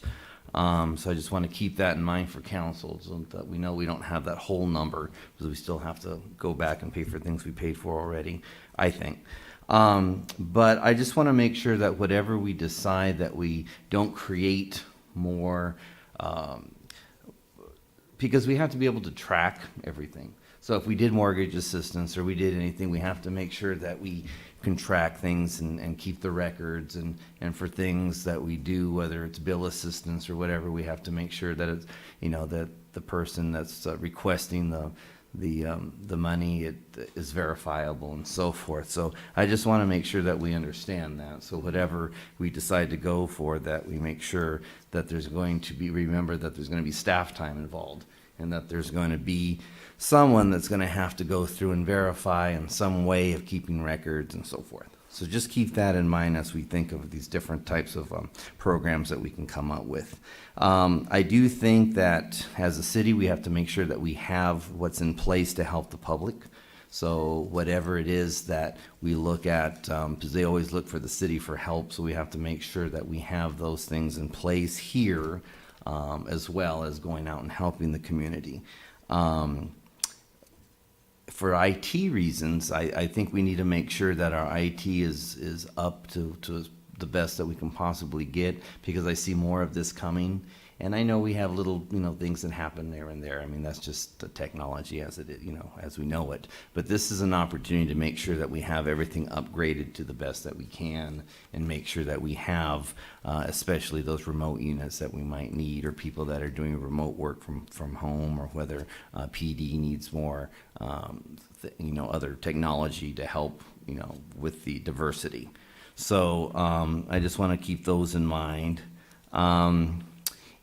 So I just want to keep that in mind for council, so that we know we don't have that whole number, because we still have to go back and pay for things we paid for already, I think. But I just want to make sure that whatever we decide, that we don't create more, because we have to be able to track everything. So if we did mortgage assistance or we did anything, we have to make sure that we can track things and keep the records, and for things that we do, whether it's bill assistance or whatever, we have to make sure that it's, you know, that the person that's requesting the money is verifiable and so forth. So I just want to make sure that we understand that. So whatever we decide to go for, that we make sure that there's going to be, remember that there's going to be staff time involved, and that there's going to be someone that's going to have to go through and verify, in some way of keeping records and so forth. So just keep that in mind as we think of these different types of programs that we can come up with. I do think that as a city, we have to make sure that we have what's in place to help the public. So whatever it is that we look at, because they always look for the city for help, so we have to make sure that we have those things in place here, as well as going out and helping the community. For IT reasons, I think we need to make sure that our IT is up to the best that we can possibly get, because I see more of this coming. And I know we have little, things that happen there and there. I mean, that's just the technology as it is, as we know it. But this is an opportunity to make sure that we have everything upgraded to the best that we can, and make sure that we have, especially those remote units that we might need, or people that are doing remote work from home, or whether PD needs more, other technology to help, with the diversity. So I just want to keep those in mind.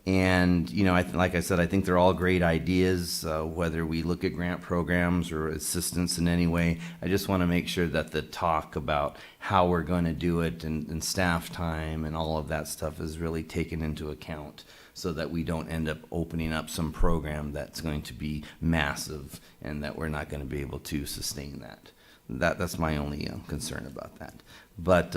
And, like I said, I think they're all great ideas, whether we look at grant programs or assistance in any way. I just want to make sure that the talk about how we're going to do it, and staff time and all of that stuff is really taken into account, so that we don't end up opening up some program that's going to be massive and that we're not going to be able to sustain that. That's my only concern about that. But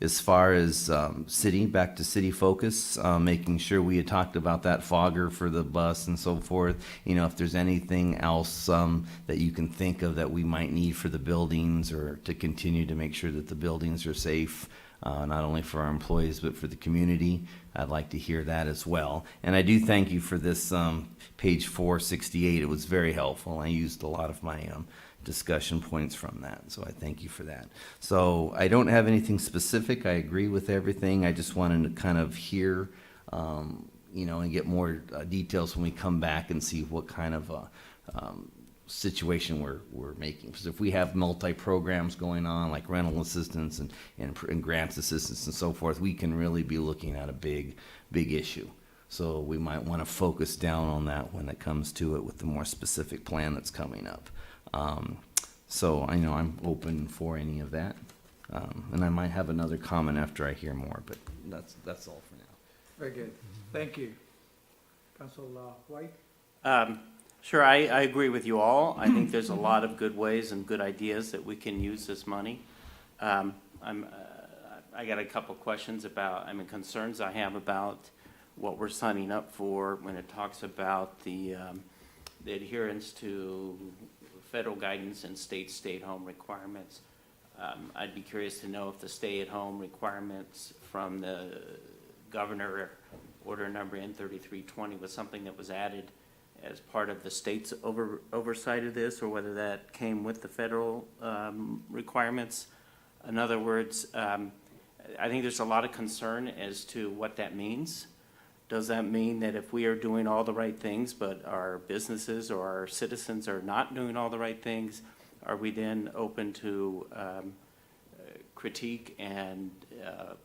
as far as back to city focus, making sure we had talked about that fogger for the bus and so forth. If there's anything else that you can think of that we might need for the buildings, or to continue to make sure that the buildings are safe, not only for our employees but for the community, I'd like to hear that as well. And I do thank you for this page 468. It was very helpful. I used a lot of my discussion points from that, so I thank you for that. So I don't have anything specific. I agree with everything. I just wanted to kind of hear, and get more details when we come back and see what kind of situation we're making. Because if we have multi-programs going on, like rental assistance and grants assistance and so forth, we can really be looking at a big issue. So we might want to focus down on that when it comes to it, with the more specific plan that's coming up. So I know I'm open for any of that, and I might have another comment after I hear more, but that's all for now. Very good. Thank you. Council White? Sure, I agree with you all. I think there's a lot of good ways and good ideas that we can use this money. I got a couple questions about, concerns I have about what we're signing up for when it talks about the adherence to federal guidance and state stay-at-home requirements. I'd be curious to know if the stay-at-home requirements from the governor, order number N3320, was something that was added as part of the state's oversight of this, or whether that came with the federal requirements. In other words, I think there's a lot of concern as to what that means. Does that mean that if we are doing all the right things, but our businesses or our citizens are not doing all the right things, are we then open to critique and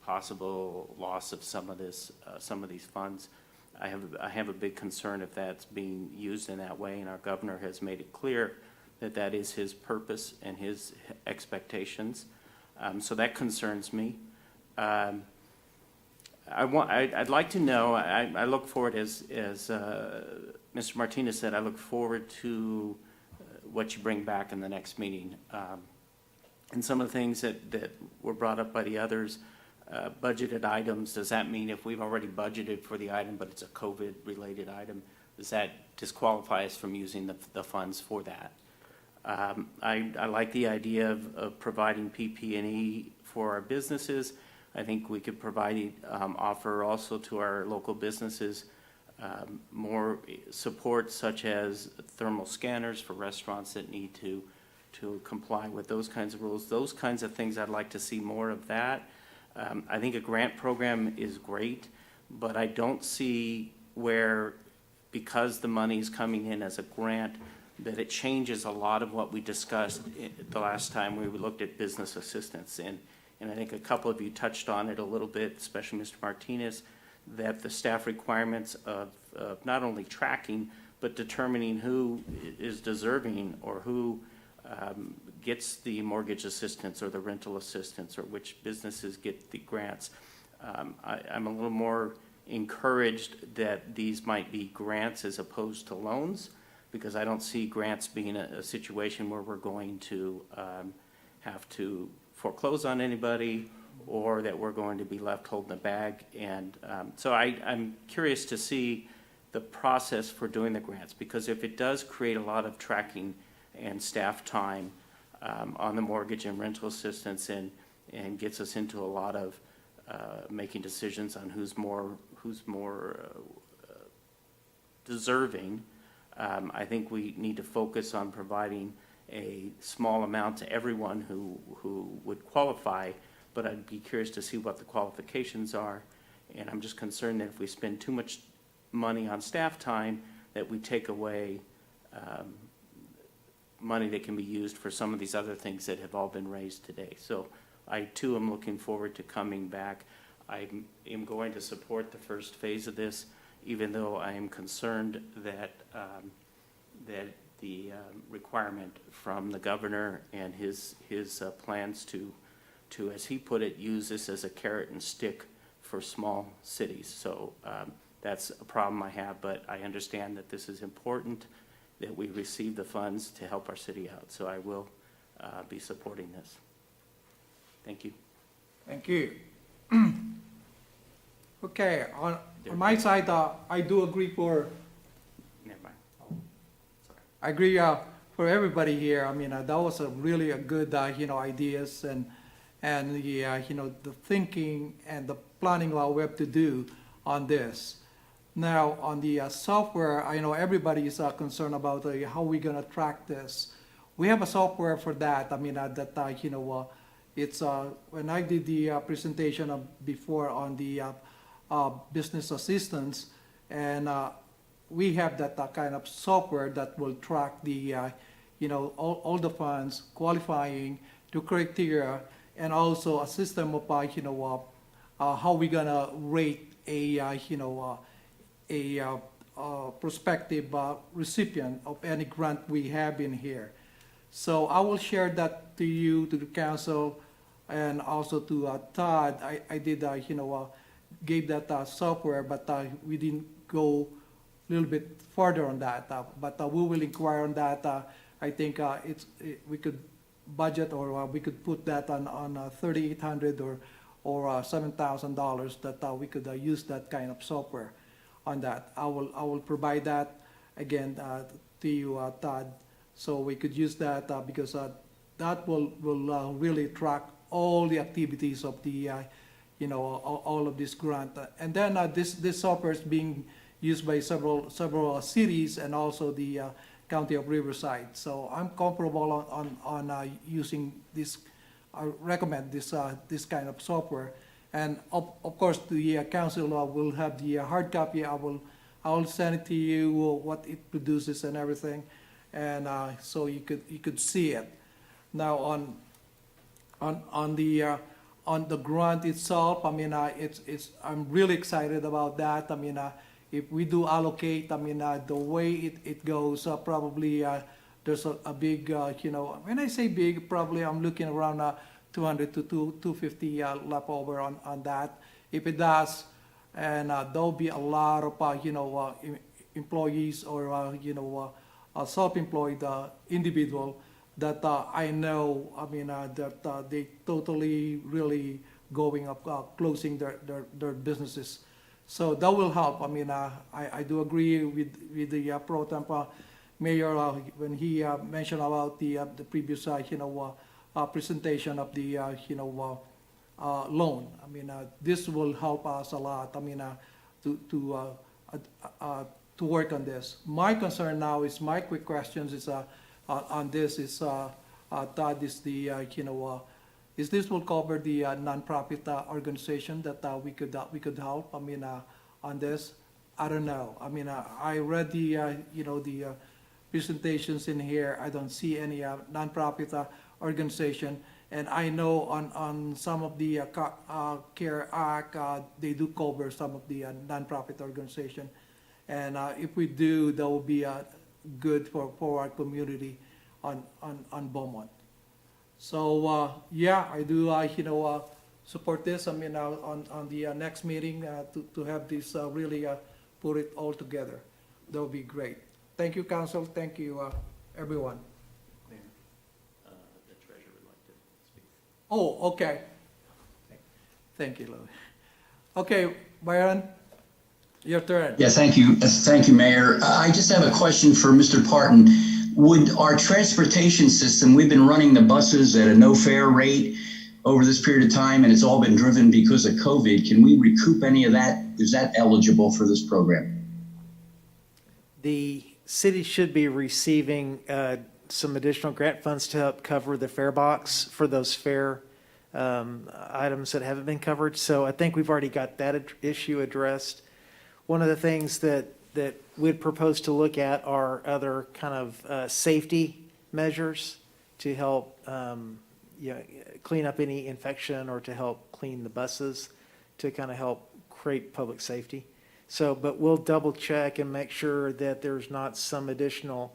possible loss of some of these funds? I have a big concern if that's being used in that way, and our governor has made it clear that that is his purpose and his expectations. So that concerns me. I'd like to know, I look forward, as Mr. Martinez said, I look forward to what you bring back in the next meeting. And some of the things that were brought up by the others, budgeted items, does that mean if we've already budgeted for the item, but it's a COVID-related item, does that disqualify us from using the funds for that? I like the idea of providing PP&E for our businesses. I think we could provide, offer also to our local businesses more support, such as thermal scanners for restaurants that need to comply with those kinds of rules. Those kinds of things, I'd like to see more of that. I think a grant program is great, but I don't see where, because the money is coming in as a grant, that it changes a lot of what we discussed the last time we looked at business assistance. And I think a couple of you touched on it a little bit, especially Mr. Martinez, that the staff requirements of not only tracking, but determining who is deserving or who gets the mortgage assistance or the rental assistance, or which businesses get the grants. I'm a little more encouraged that these might be grants as opposed to loans, because I don't see grants being a situation where we're going to have to foreclose on anybody, or that we're going to be left holding the bag. And so I'm curious to see the process for doing the grants, because if it does create a lot of tracking and staff time on the mortgage and rental assistance, and gets us into a lot of making decisions on who's more deserving, I think we need to focus on providing a small amount to everyone who would qualify, but I'd be curious to see what the qualifications are. And I'm just concerned that if we spend too much money on staff time, that we take away money that can be used for some of these other things that have all been raised today. So I too am looking forward to coming back. I am going to support the first phase of this, even though I am concerned that the requirement from the governor and his plans to, as he put it, use this as a carrot and stick for small cities. So that's a problem I have, but I understand that this is important, that we receive the funds to help our city out. So I will be supporting this. Thank you. Thank you. Okay, on my side, I do agree for, Never mind. I agree for everybody here. I mean, that was a really a good, ideas and the, the thinking and the planning what we have to do on this. Now, on the software, I know everybody is concerned about how we're gonna track this. We have a software for that. I mean, it's when I did the presentation before on the business assistance, and we have that kind of software that will track the, all the funds, qualifying to criteria, and also a system of, how we gonna rate a, prospective recipient of any grant we have in here. So I will share that to you, to the council, and also to Todd. I did, gave that software, but we didn't go a little bit further on that. But we will inquire on that. I think we could budget, or we could put that on $3,800 or $7,000 that we could use that kind of software on that. I will provide that again to you, Todd, so we could use that because that will really track all the activities of the all of this grant. And then this software is being used by several cities and also the County of Riverside. So I'm comfortable on using this. I recommend this kind of software, And of course, the council will have the hard copy. I will send it to you, what it produces and everything, and so you could see it. Now on the grant itself, I mean, I'm really excited about that. I mean, if we do allocate, I mean, the way it goes, probably there's a big, when I say big, probably I'm looking around 200 to 250 left over on that. If it does, and there'll be a lot of, employees or, self-employed individual that I know, I mean, that they totally really going up, closing their businesses. So that will help. I mean, I do agree with the pro temp mayor when he mentioned about the previous, presentation of the, loan. I mean, this will help us a lot. I mean, to work on this. My concern now is, my quick questions is on this is, Todd, is the, is this will cover the nonprofit organization that we could help? I mean, on this, I don't know. I mean, I read the, the presentations in here. I don't see any nonprofit organization. And I know on some of the CARE Act, they do cover some of the nonprofit organization. And if we do, that will be good for our community on Beaumont. So yeah, I do support this. I mean, on the next meeting to have this really put it all together. That would be great. Thank you, Council. Thank you, everyone. The treasurer would like to speak. Oh, okay. Thank you, Louis. Okay, Byron, your turn. Yeah, thank you. Thank you, Mayor. I just have a question for Mr. Parton. Would our transportation system, we've been running the buses at a no fare rate over this period of time, and it's all been driven because of COVID. Can we recoup any of that? Is that eligible for this program? The city should be receiving some additional grant funds to help cover the fare box for those fare items that haven't been covered. So I think we've already got that issue addressed. One of the things that we'd propose to look at are other kind of safety measures to help clean up any infection, or to help clean the buses, to kind of help create public safety. So, but we'll double check and make sure that there's not some additional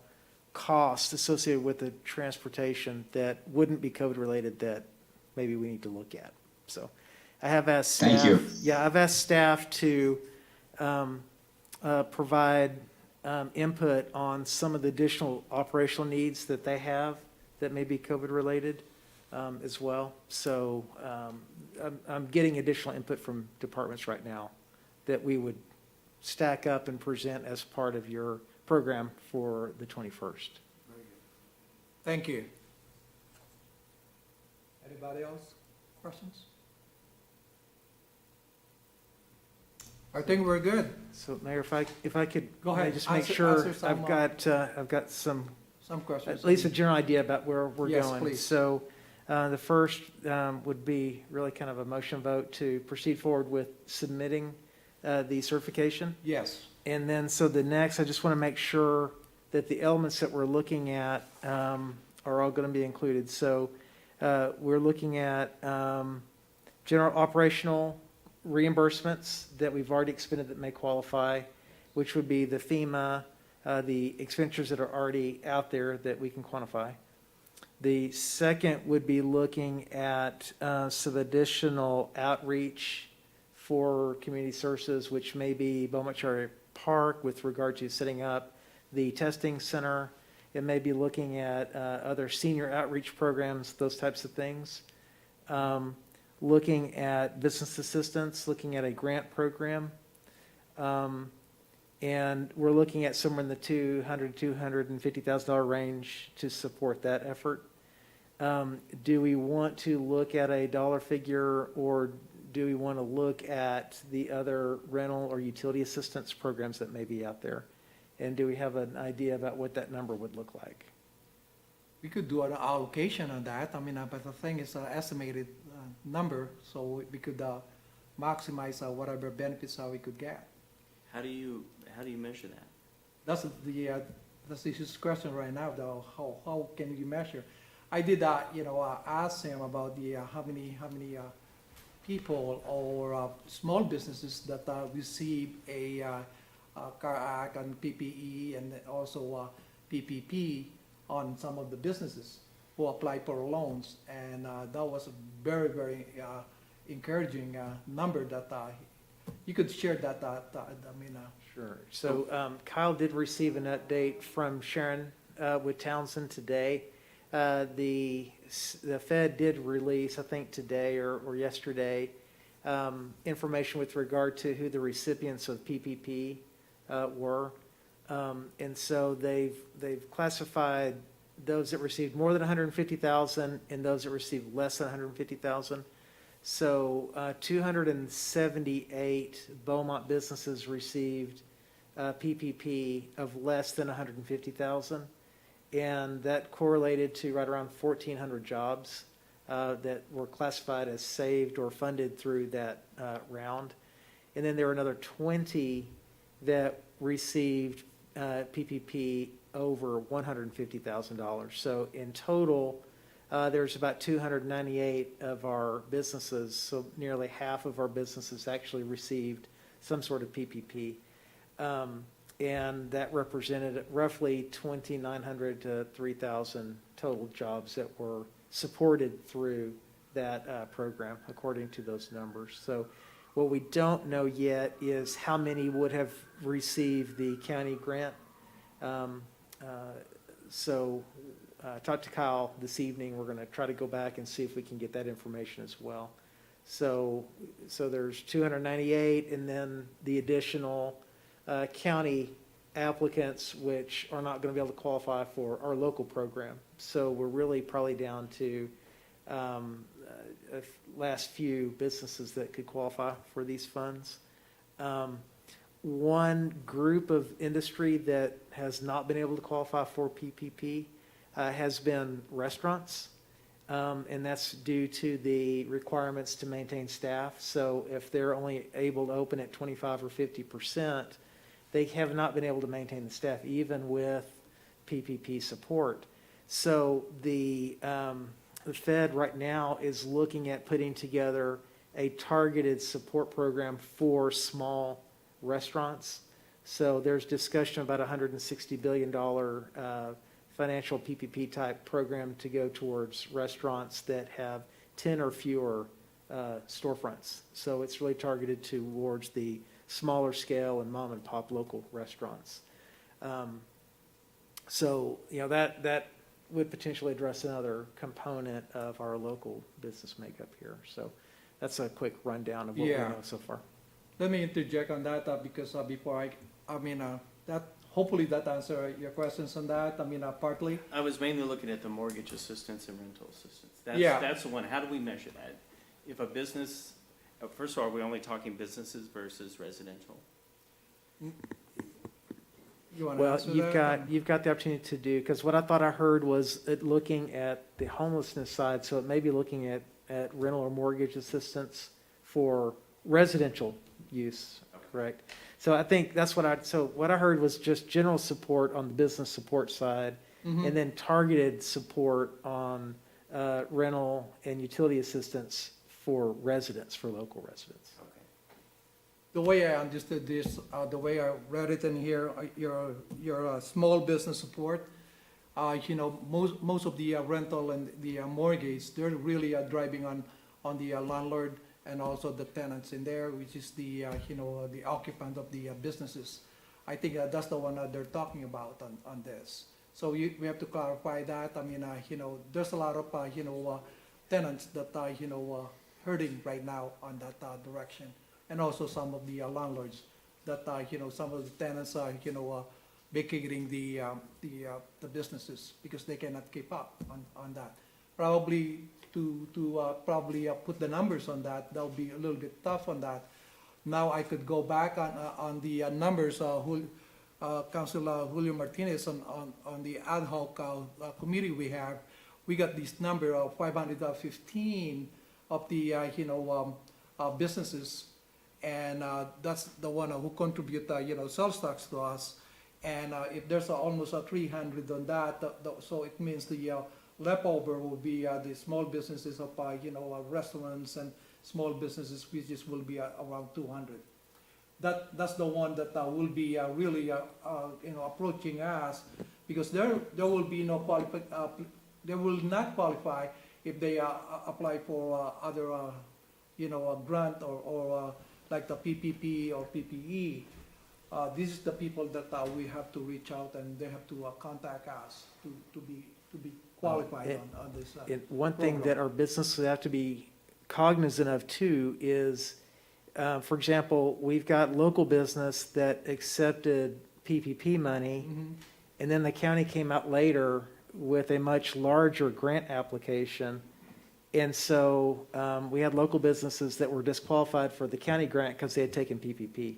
cost associated with the transportation that wouldn't be COVID related that maybe we need to look at. So I have asked staff. Thank you. Yeah, I've asked staff to provide input on some of the additional operational needs that they have that may be COVID related as well. So I'm getting additional input from departments right now that we would stack up and present as part of your program for the 21st. Thank you. Anybody else? Questions? I think we're good. So Mayor, if I could Go ahead. just make Answer sure some, I've got some questions. at least a general idea about where we're Yes, going. please. So the first would be really kind of a motion vote to proceed forward with submitting the certification. Yes. And then, so the next, I just want to make sure that the elements that we're looking at are all going to be included. So we're looking at general operational reimbursements that we've already expended that may qualify, which would be the FEMA, the expenditures that are already out there that we can quantify. The second would be looking at some additional outreach for community services, which may be Beaumont Park with regard to setting up the testing center. It may be looking at other senior outreach programs, those types of things. Looking at business assistance, looking at a grant program. And we're looking at somewhere in the $200,000 to $250,000 range to support that effort. Do we want to look at a dollar figure, or do we want to look at the other rental or utility assistance programs that may be out there? And do we have an idea about what that number would look like? We could do an allocation on that. I mean, but the thing is an estimated number, so we could maximize whatever benefits we could get. How do you measure that? That's his question right now, though. How can you measure? I did, ask him about the how many people or small businesses that receive a car act and PPE and also PPP on some of the businesses who apply for loans, and that was a very, very encouraging number that you could share that. Sure. So Kyle did receive an update from Sharon with Townsend today. The Fed did release, I think today or yesterday, information with regard to who the recipients of PPP were. And so they've classified those that received more than 150,000 and those that received less than 150,000. So 278 Beaumont businesses received PPP of less than 150,000, and that correlated to right around 1,400 jobs that were classified as saved or funded through that round. And then there were another 20 that received PPP over $150,000. So in total, there's about 298 of our businesses, so nearly half of our businesses actually received some sort of PPP. And that represented roughly 2,900 to 3,000 total jobs that were supported through that program, according to those numbers. So what we don't know yet is how many would have received the county grant. I talked to Kyle this evening. We're going to try to go back and see if we can get that information as well. So there's 298, and then the additional county applicants, which are not going to be able to qualify for our local program. So we're really probably down to last few businesses that could qualify for these funds. One group of industry that has not been able to qualify for PPP has been restaurants, and that's due to the requirements to maintain staff. So if they're only able to open at 25 or 50%, they have not been able to maintain the staff even with PPP support. So the Fed right now is looking at putting together a targeted support program for small restaurants. So there's discussion about $160 billion financial PPP type program to go towards restaurants that have 10 or fewer storefronts. So it's really targeted towards the smaller scale and mom and pop local restaurants. So that would potentially address another component of our local business makeup here. So that's a quick rundown of what we know so far. Let me interject on that because before that hopefully that answer your questions on that. Partly. I was mainly looking at the mortgage assistance and rental assistance. That's the one. How do we measure that? If a business, first of all, are we only talking businesses versus residential? Well, you've got the opportunity to do, because what I thought I heard was looking at the homelessness side, so it may be looking at rental or mortgage assistance for residential use, correct? So I think that's what I heard was just general support on the business support side, and then targeted support on rental and utility assistance for residents, for local residents. The way I understood this, the way I read it in here, your small business support, most of the rental and the mortgage, they're really driving on the landlord and also the tenants in there, which is the the occupant of the businesses. I think that's the one that they're talking about on this. So we have to clarify that. There's a lot of tenants that hurting right now on that direction, and also some of the landlords that some of the tenants are vacating the businesses because they cannot keep up on that. Probably to put the numbers on that'll be a little bit tough on that. Now I could go back on the numbers. Councilor Julio Martinez on the ad hoc committee we got this number of 515 of the businesses, and that's the one who contribute, sales tax to us. And if there's almost 300 on that, so it means the leftover will be the small businesses of, restaurants and small businesses, which will be around 200. That's the one that will be really, approaching us, because there will be no they will not qualify if they apply for other, grant or like the PPP or PPE. This is the people that we have to reach out, and they have to contact us to be qualified on this. And one thing program. that our businesses have to be cognizant of too is, for example, we've got local business that accepted PPP money, and then the county came out later with a much larger grant application. And so we had local businesses that were disqualified for the county grant because they had taken PPP.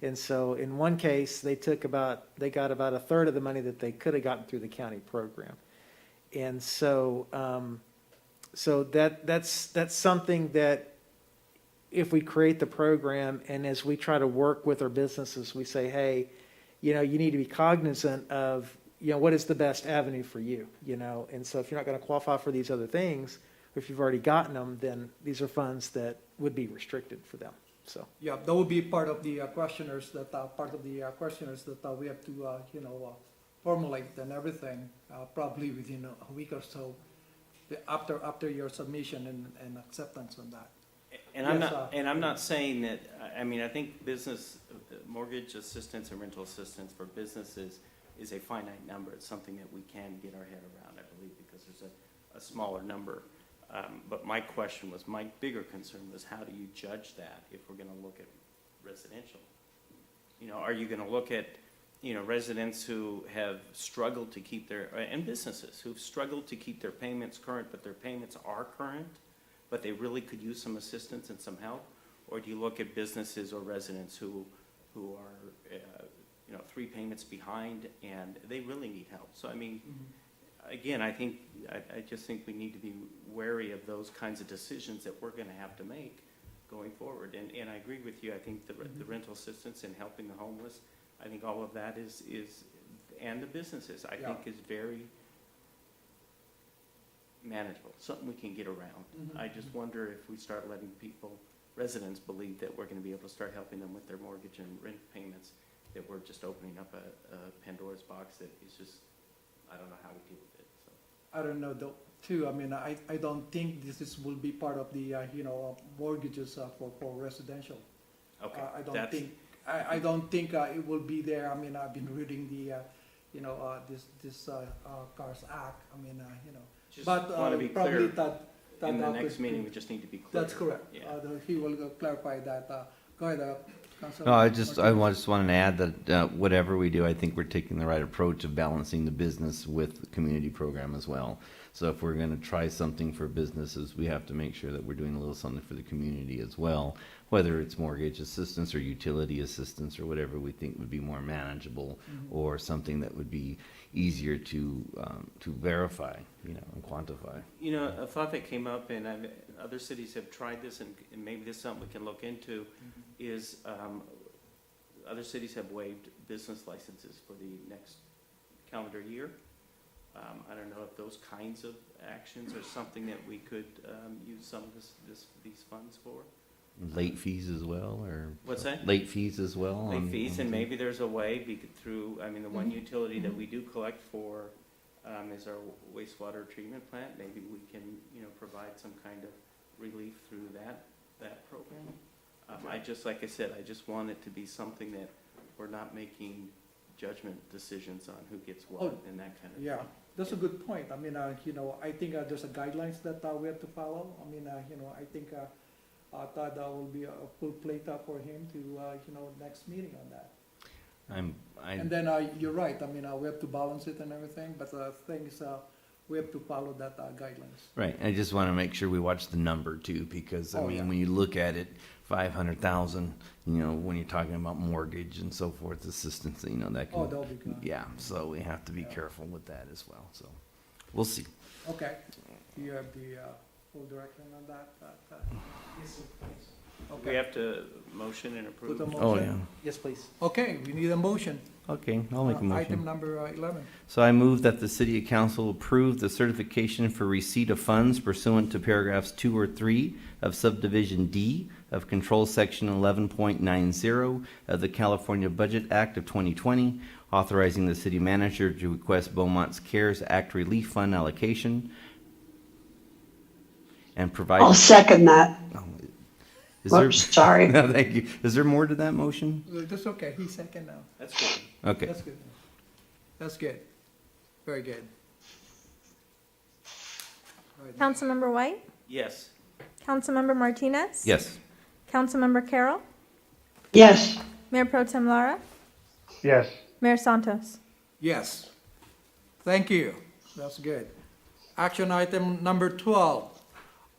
And so in one case, they got about a third of the money that they could have gotten through the county program. And so, that's something that if we create the program and as we try to work with our businesses, we say, hey, you need to be cognizant of, what is the best avenue for you, And so if you're not going to qualify for these other things, or if you've already gotten them, then these are funds that would be restricted for them. So. Yeah, that will be part of the questionnaires that we have to, formulate and everything, probably within a week or so, after your submission and acceptance on that. And I'm not saying that, I think business mortgage assistance and rental assistance for businesses is a finite number. It's something that we can get our head around, I believe, because there's a smaller number. But my bigger concern was, how do you judge that if we're going to look at residential? Are you going to look at, residents who have struggled to keep and businesses who've struggled to keep their payments current, but their payments are current, but they really could use some assistance and some help? Or do you look at businesses or residents who are, 3 payments behind and they really need help? So, again, I just think we need to be wary of those kinds of decisions that we're going to have to make going forward. And I agree with you. I think the rental assistance and helping the homeless, I think all of that is and the businesses, I think is very manageable, something we can get around. I just wonder if we start letting residents believe that we're going to be able to start helping them with their mortgage and rent payments, that we're just opening up a Pandora's box that is just, I don't know how to deal with it. So. I don't know though, too. I don't think will be part of the, mortgages for residential. Okay. I don't think it will be there. I've been reading the, this CARS Act. Just but want to be probably clear. that in the next meeting, we just need to be clear. That's correct. Yeah. He will clarify that. Go ahead, Councilor. No, I just wanted to add that whatever we do, I think we're taking the right approach of balancing the business with the community program as well. So if we're going to try something for businesses, we have to make sure that we're doing a little something for the community as well, whether it's mortgage assistance or utility assistance or whatever we think would be more manageable, or something that would be easier to verify, and quantify. A thought that came up, and other cities have tried this, and maybe this is something we can look into, is other cities have waived business licenses for the next calendar year. I don't know if those kinds of actions are something that we could use some of these funds for. Late fees as well, or? What's that? Late fees as well? Late fees, and maybe there's a way through, the one utility that we do collect for is our wastewater treatment plant. Maybe we can, provide some kind of relief through that program. Like I said, I just want it to be something that we're not making judgment decisions on who gets what and that kind of thing. Yeah, that's a good point. I think there's a guidelines that we have to follow. I think that will be a full plate for him to, next meeting on that. And then you're right. We have to balance it and everything, but the thing is, we have to follow that guidelines. Right. I just want to make sure we watch the number too, because when you look at it, 500,000, when you're talking about mortgage and so forth, assistance, that can. That'll be good. Yeah. So we have to be careful with that as well. So we'll see. Okay. Do you have the full direction on that? Yes, sir. We have to motion and Put approve. a Oh, motion. yeah. Yes, please. Okay, we need a motion. Okay, I'll make a motion. Item number 11. So I move that the city council approve the certification for receipt of funds pursuant to paragraphs 2 or 3 of subdivision D of control section 11.90 of the California Budget Act of 2020, authorizing the city manager to request Beaumont's CARES Act Relief Fund allocation and provide. I'll second that. Is there- Whoops, sorry. No, thank you. Is there more to that motion? That's okay, he's second now. That's good. Okay. That's good. That's good. Very good. Councilmember White? Yes. Councilmember Martinez? Yes. Councilmember Carroll? Yes. Mayor Pro Tem Lara? Yes. Mayor Santos? Yes. Thank you. That's good. Action item number 12,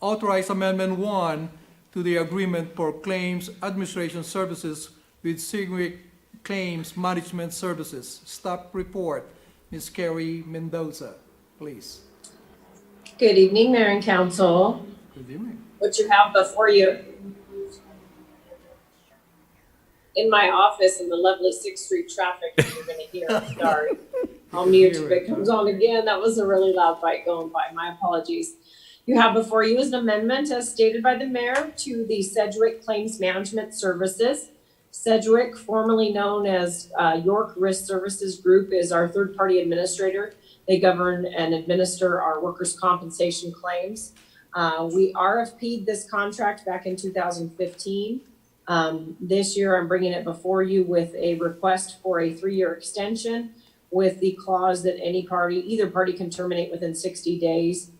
authorize Amendment 1 to the agreement for claims administration services with Sigwick Claims Management Services. Staff report, Ms. Carrie Mendoza, please. Good evening, Mayor and Council. Good evening. What you have before you in my office in the lovely 6th Street traffic, you're going to hear. I'm sorry. I'll mute if it comes on again. That was a really loud bike going by. My apologies. You have before you is an amendment as stated by the mayor to the Sedgwick Claims Management Services. Sedgwick, formerly known as York Risk Services Group, is our third-party administrator. They govern and administer our workers' compensation claims. We RFP'd this contract back in 2015. This year, I'm bringing it before you with a request for a 3-year extension with the clause that either party can terminate within 60 days.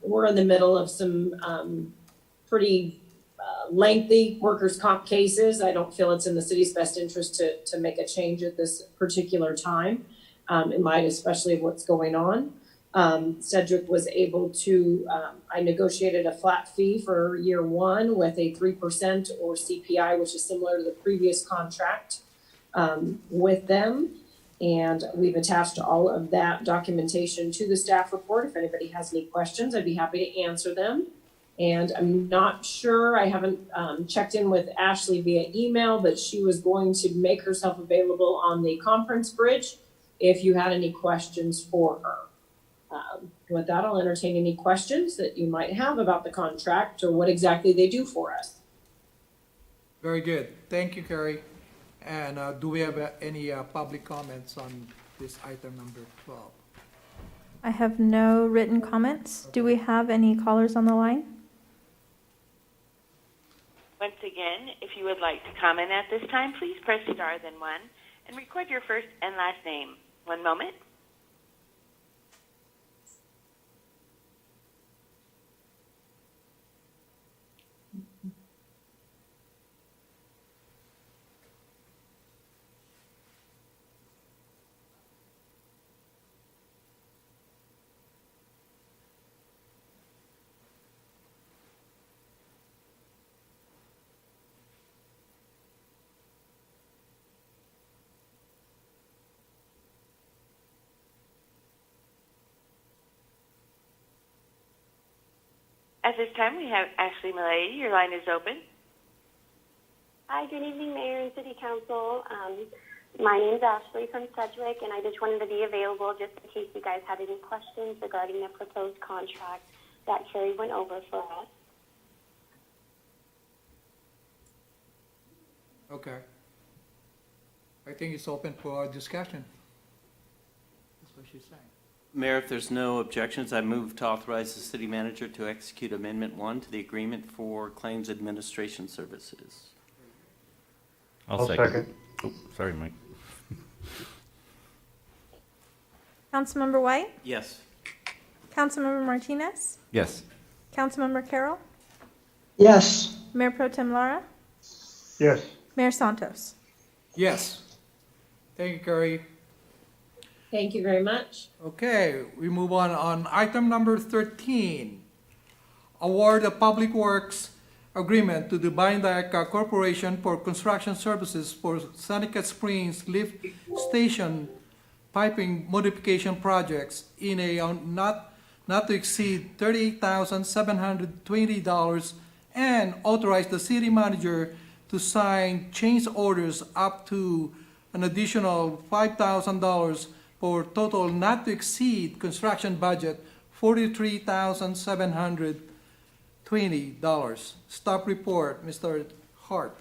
We're in the middle of some pretty lengthy workers' comp cases. I don't feel it's in the city's best interest to make a change at this particular time, in light especially of what's going on. Sedgwick was able to, I negotiated a flat fee for year 1 with a 3% or CPI, which is similar to the previous contract with them. And we've attached all of that documentation to the staff report. If anybody has any questions, I'd be happy to answer them. And I'm not sure, I haven't checked in with Ashley via email, but she was going to make herself available on the conference bridge if you had any questions for her. With that, I'll entertain any questions that you might have about the contract or what exactly they do for us. Very good. Thank you, Carrie. And do we have any public comments on this item number 12? I have no written comments. Do we have any callers on the line? Once again, if you would like to comment at this time, please press star then 1 and record your first and last name. One moment. At this time, we have Ashley Milady. Your line is open. Hi, good evening, Mayor and City Council. My name is Ashley from Sedgwick, and I just wanted to be available just in case you guys had any questions regarding the proposed contract that Carrie went over for us. Okay. I think it's open for discussion. That's what she's saying. Mayor, if there's no objections, I move to authorize the city manager to execute Amendment 1 to the agreement for claims administration services. I'll second. Oh, sorry, Mike. Councilmember White? Yes. Councilmember Martinez? Yes. Councilmember Carroll? Yes. Mayor Pro Tem Lara? Yes. Mayor Santos? Yes. Thank you, Carrie. Thank you very much. Okay, we move on item number 13. Award a public works agreement to the Bindac Corporation for construction services for Seneca Springs Lift Station piping modification projects in a not to exceed $38,720 and authorize the city manager to sign change orders up to an additional $5,000 for total not to exceed construction budget $43,720. Staff report, Mr. Hart.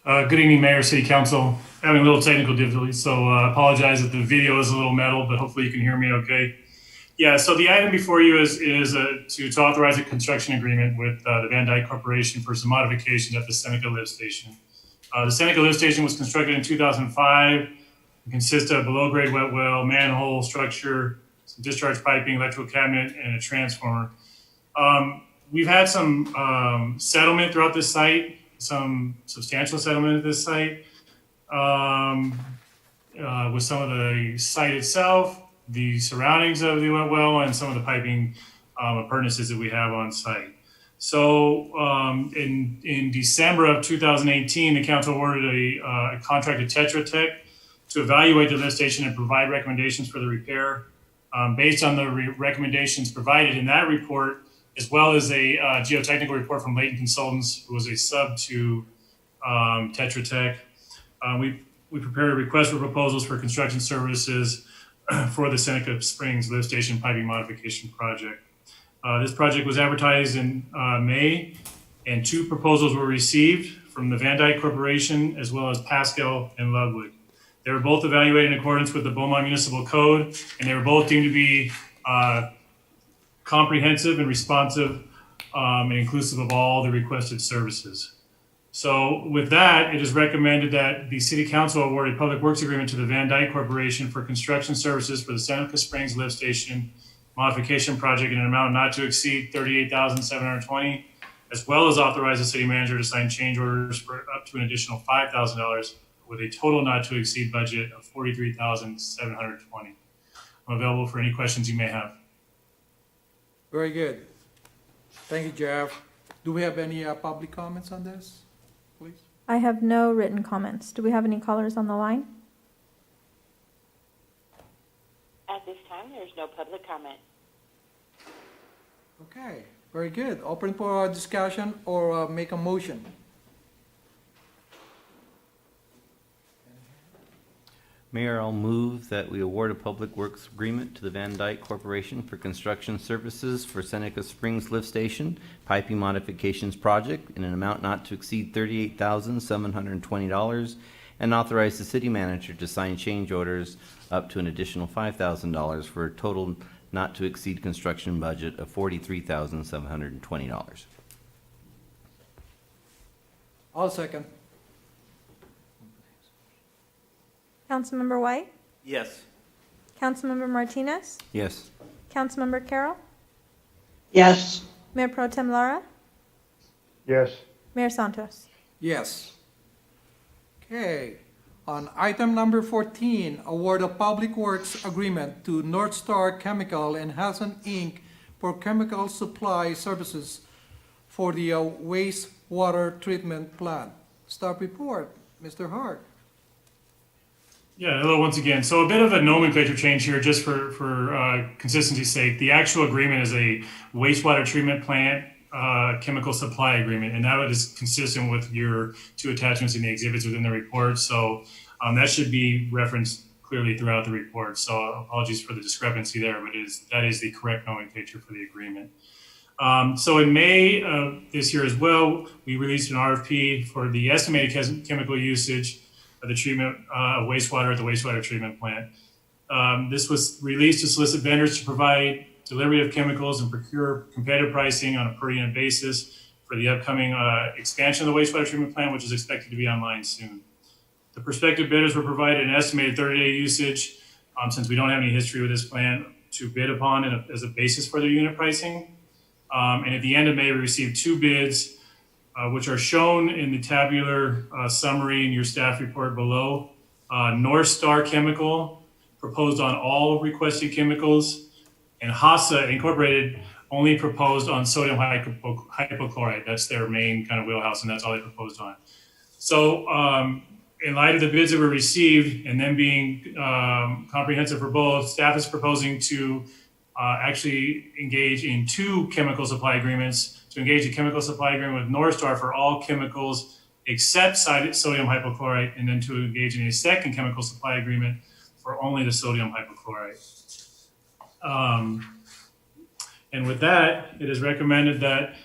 Good evening, Mayor, City Council. Having a little technical difficulties, so apologize if the video is a little metal, but hopefully you can hear me okay. Yeah, so the item before you is to authorize a construction agreement with the Van Dyke Corporation for some modifications at the Seneca Lift Station. The Seneca Lift Station was constructed in 2005. It consists of below-grade wet well, manhole structure, some discharge piping, electrical cabinet, and a transformer. We've had some settlement throughout this site, some substantial settlement at this site with some of the site itself, the surroundings of the wet well, and some of the piping appurtenances that we have on site. So in December of 2018, the council awarded a contract to Tetra Tech to evaluate the lift station and provide recommendations for the repair. Based on the recommendations provided in that report, as well as a geotechnical report from Leighton Consultants, who was a sub to Tetra Tech, we prepared a request for proposals for construction services for the Seneca Springs Lift Station Piping Modification Project. This project was advertised in May, and 2 proposals were received from the Van Dyke Corporation as well as Pascal and Ludwig. They were both evaluated in accordance with the Beaumont Municipal Code, and they were both deemed to be comprehensive and responsive and inclusive of all the requested services. So with that, it is recommended that the City Council award a public works agreement to the Van Dyke Corporation for construction services for the Seneca Springs Lift Station Modification Project in an amount not to exceed $38,720, as well as authorize the city manager to sign change orders for up to an additional $5,000 with a total not to exceed budget of $43,720. I'm available for any questions you may have. Very good. Thank you, Jeff. Do we have any public comments on this, please? I have no written comments. Do we have any callers on the line? At this time, there's no public comment. Okay, very good. Open for discussion or make a motion. Mayor, I'll move that we award a public works agreement to the Van Dyke Corporation for construction services for Seneca Springs Lift Station Piping Modifications Project in an amount not to exceed $38,720, and authorize the city manager to sign change orders up to an additional $5,000 for a total not to exceed construction budget of $43,720. I'll second. Councilmember White? Yes. Councilmember Martinez? Yes. Councilmember Carroll? Yes. Mayor Pro Tem Lara? Yes. Mayor Santos? Yes. Okay. On item number 14, award a public works agreement to North Star Chemical and Hassan Inc. for chemical supply services for the wastewater treatment plant. Staff report, Mr. Hart. Yeah, hello once again. So a bit of a nomenclature change here, just for consistency's sake. The actual agreement is a wastewater treatment plant chemical supply agreement, and that is consistent with your 2 attachments in the exhibits within the report. So that should be referenced clearly throughout the report. So apologies for the discrepancy there, but that is the correct nomenclature for the agreement. So in May of this year as well, we released an RFP for the estimated chemical usage of the treatment of wastewater at the wastewater treatment plant. This was released to solicit vendors to provide delivery of chemicals and procure competitive pricing on a per unit basis for the upcoming expansion of the wastewater treatment plant, which is expected to be online soon. The prospective bidders were provided an estimated 30-day usage, since we don't have any history with this plant, to bid upon as a basis for their unit pricing. And at the end of May, we received 2 bids, which are shown in the tabular summary in your staff report below. North Star Chemical proposed on all requested chemicals, and HASA Incorporated only proposed on sodium hypochlorite. That's their main kind of wheelhouse, and that's all they proposed on. So in light of the bids that were received and them being comprehensive for both, staff is proposing to actually engage in 2 chemical supply agreements. To engage a chemical supply agreement with North Star for all chemicals except sodium hypochlorite, and then to engage in a second chemical supply agreement for only the sodium hypochlorite. And with that, it is recommended that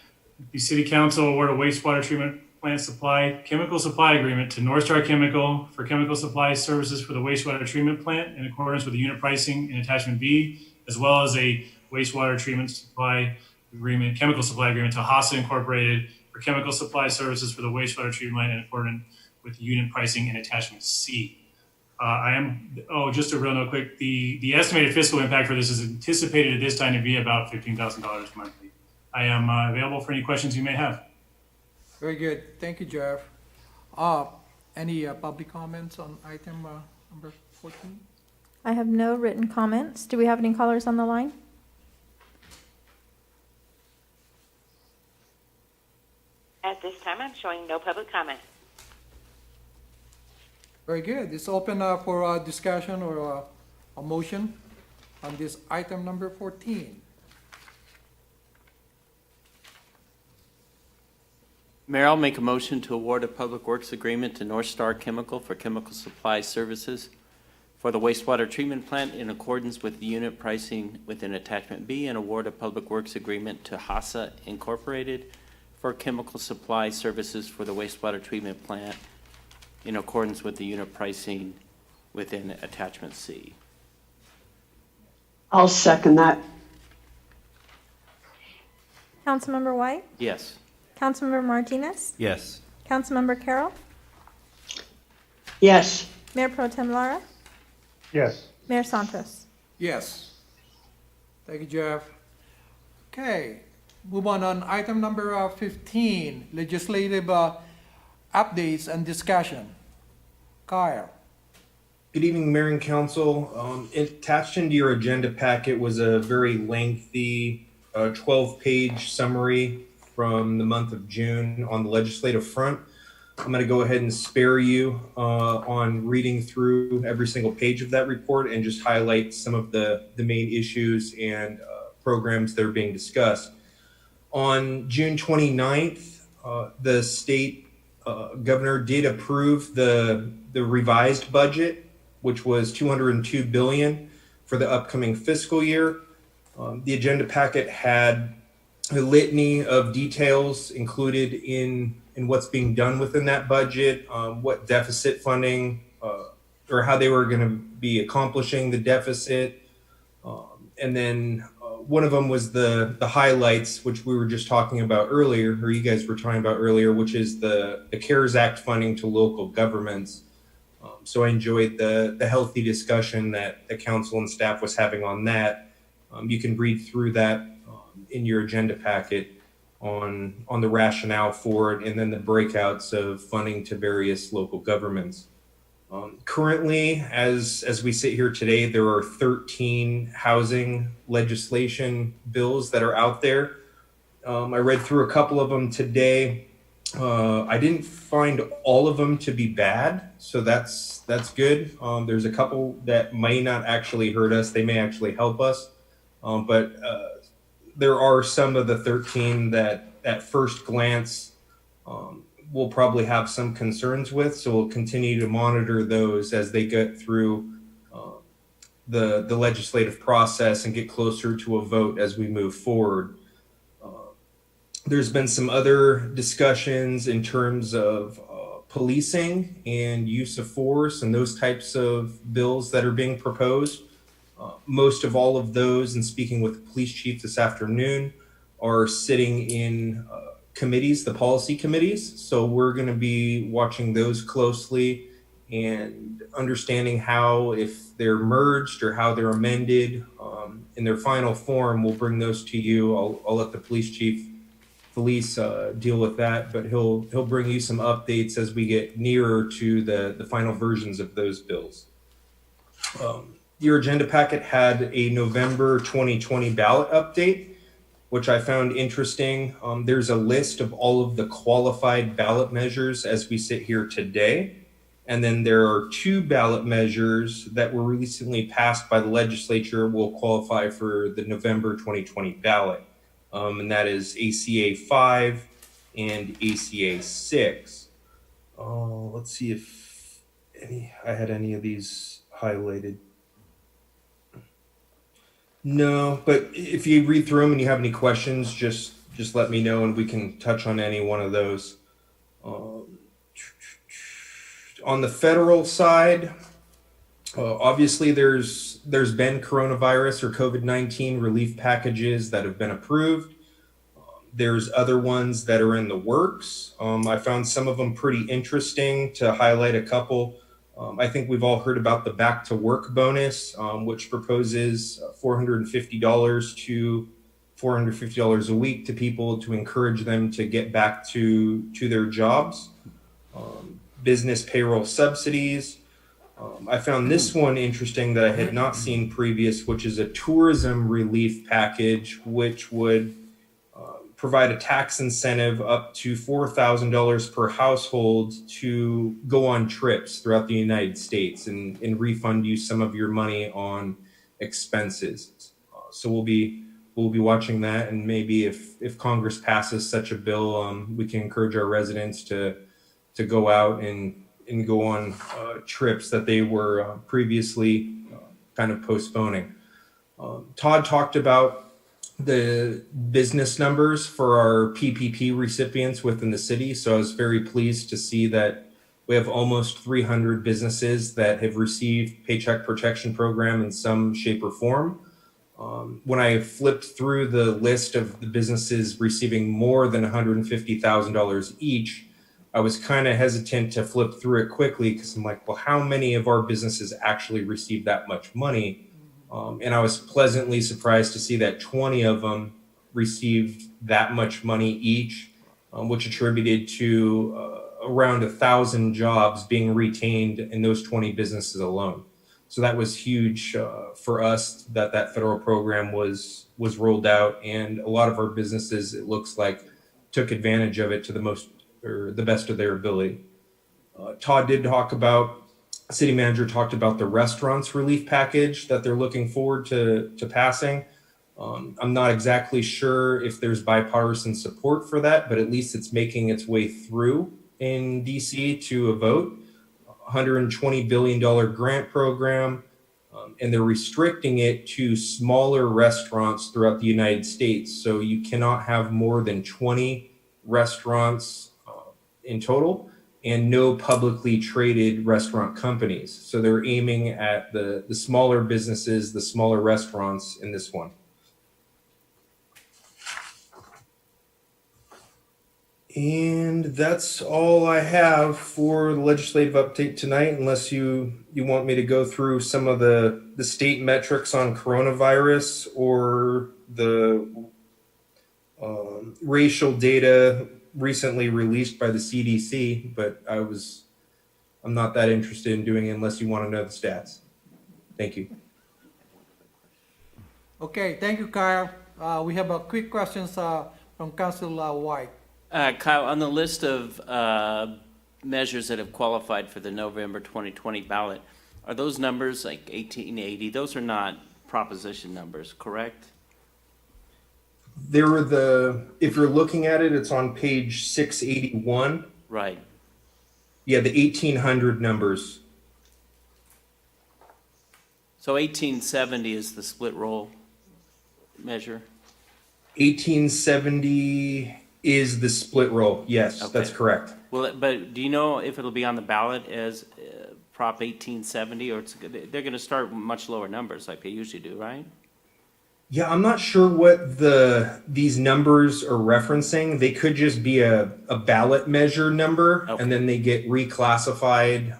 the City Council award a wastewater treatment plant chemical supply agreement to North Star Chemical for chemical supply services for the wastewater treatment plant in accordance with the unit pricing in Attachment B, as well as a wastewater treatment supply agreement, chemical supply agreement to HASA Incorporated for chemical supply services for the wastewater treatment plant in accordance with the unit pricing in Attachment C. Just a real note quick, the estimated fiscal impact for this is anticipated at this time to be about $15,000 monthly. I am available for any questions you may have. Very good. Thank you, Jeff. Any public comments on item number 14? I have no written comments. Do we have any callers on the line? At this time, I'm showing no public comment. Very good. It's open for discussion or a motion on this item number 14. Mayor, I'll make a motion to award a public works agreement to North Star Chemical for chemical supply services for the wastewater treatment plant in accordance with the unit pricing within Attachment B, and award a public works agreement to HASA Incorporated for chemical supply services for the wastewater treatment plant in accordance with the unit pricing within Attachment C. I'll second that. Councilmember White? Yes. Councilmember Martinez? Yes. Councilmember Carroll? Yes. Mayor Pro Tem Lara? Yes. Mayor Santos? Yes. Thank you, Jeff. Okay, move on item number 15, legislative updates and discussion. Kyle. Good evening, Mayor and Council. Attached into your agenda packet was a very lengthy 12-page summary from the month of June on the legislative front. I'm going to go ahead and spare you on reading through every single page of that report and just highlight some of the main issues and programs that are being discussed. On June 29th, the state governor did approve the revised budget, which was $202 billion for the upcoming fiscal year. The agenda packet had a litany of details included in what's being done within that budget, what deficit funding or how they were going to be accomplishing the deficit. And then one of them was the highlights, which we were just talking about earlier, or you guys were talking about earlier, which is the CARES Act funding to local governments. So I enjoyed the healthy discussion that the council and staff was having on that. You can read through that in your agenda packet on the rationale for it, and then the breakouts of funding to various local governments. Currently, as we sit here today, there are 13 housing legislation bills that are out there. I read through a couple of them today. I didn't find all of them to be bad, so that's good. There's a couple that may not actually hurt us. They may actually help us. But there are some of the 13 that at first glance we'll probably have some concerns with. So we'll continue to monitor those as they get through the legislative process and get closer to a vote as we move forward. There's been some other discussions in terms of policing and use of force and those types of bills that are being proposed. Most of all of those, and speaking with the police chief this afternoon, are sitting in committees, the policy committees. So we're going to be watching those closely and understanding how, if they're merged or how they're amended in their final form, we'll bring those to you. I'll let the police chief, Felice, deal with that, but he'll bring you some updates as we get nearer to the final versions of those bills. Your agenda packet had a November 2020 ballot update, which I found interesting. There's a list of all of the qualified ballot measures as we sit here today. And then there are 2 ballot measures that were recently passed by the legislature will qualify for the November 2020 ballot. And that is ACA 5 and ACA 6. Let's see if I had any of these highlighted. No, but if you read through them and you have any questions, just let me know and we can touch on any one of those. On the federal side, obviously there's been coronavirus or COVID-19 relief packages that have been approved. There's other ones that are in the works. I found some of them pretty interesting. To highlight a couple, I think we've all heard about the back to work bonus, which proposes $450 to $450 a week to people to encourage them to get back to their jobs. Business payroll subsidies. I found this one interesting that I had not seen previous, which is a tourism relief package, which would provide a tax incentive up to $4,000 per household to go on trips throughout the United States and refund you some of your money on expenses. So we'll be watching that, and maybe if Congress passes such a bill, we can encourage our residents to go out and go on trips that they were previously kind of postponing. Todd talked about the business numbers for our PPP recipients within the city. So I was very pleased to see that we have almost 300 businesses that have received Paycheck Protection Program in some shape or form. When I flipped through the list of the businesses receiving more than $150,000 each, I was kind of hesitant to flip through it quickly because I'm like, well, how many of our businesses actually receive that much money? And I was pleasantly surprised to see that 20 of them received that much money each, which attributed to around 1,000 jobs being retained in those 20 businesses alone. So that was huge for us that federal program was rolled out, and a lot of our businesses, it looks like, took advantage of it to the best of their ability. Todd did talk about, city manager talked about the restaurants relief package that they're looking forward to passing. I'm not exactly sure if there's bipartisan support for that, but at least it's making its way through in DC to a vote. $120 billion grant program, and they're restricting it to smaller restaurants throughout the United States. So you cannot have more than 20 restaurants in total, and no publicly traded restaurant companies. So they're aiming at the smaller businesses, the smaller restaurants in this one. And that's all I have for the legislative update tonight, unless you want me to go through some of the state metrics on coronavirus or the racial data recently released by the CDC, but I'm not that interested in doing it unless you want to know the stats. Thank you. Okay, thank you, Kyle. We have a quick questions from Councilor White. Kyle, on the list of measures that have qualified for the November 2020 ballot, are those numbers like 1880? Those are not proposition numbers, correct? There were if you're looking at it, it's on page 681. Right. Yeah, the 1800 numbers. So 1870 is the split roll measure? 1870 is the split roll. Yes, Okay. That's correct. Well, but do you know if it'll be on the ballot as Prop 1870, or they're going to start much lower numbers like they usually do, right? Yeah, I'm not sure what these numbers are referencing. They could just be a ballot measure number, Okay. and then they get reclassified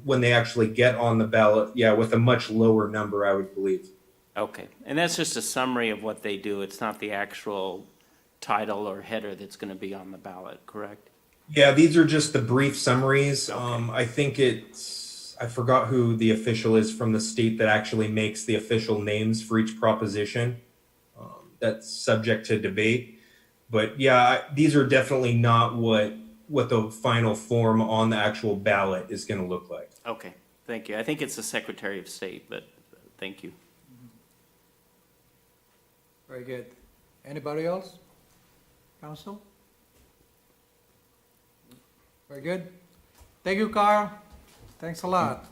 when they actually get on the ballot. Yeah, with a much lower number, I would believe. Okay, and that's just a summary of what they do. It's not the actual title or header that's going to be on the ballot, correct? Yeah, these are just the brief summaries. Okay. I think I forgot who the official is from the state that actually makes the official names for each proposition. That's subject to debate. But yeah, these are definitely not what what the final form on the actual ballot is going to look like. Okay, thank you. I think it's the Secretary of State, but thank you. Very good. Anybody else? Council? Very good. Thank you, Carl. Thanks a lot.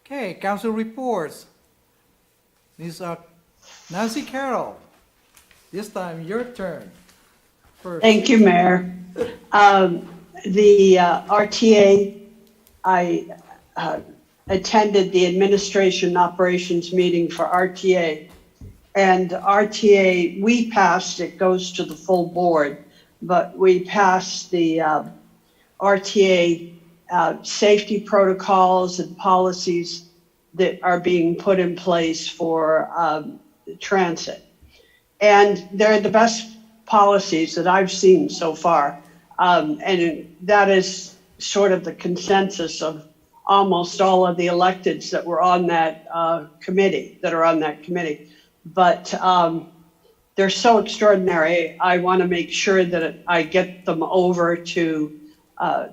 Okay, council reports. These are Nancy Carroll. This time, your turn. First. Thank you, Mayor. The RTA, I attended the administration operations meeting for RTA. And RTA, we passed, it goes to the full board, but we passed the RTA safety protocols and policies that are being put in place for transit. And they're the best policies that I've seen so far. And that is sort of the consensus of almost all of the electeds that were on that committee, that are on that committee. But they're so extraordinary. I want to make sure that I get them over to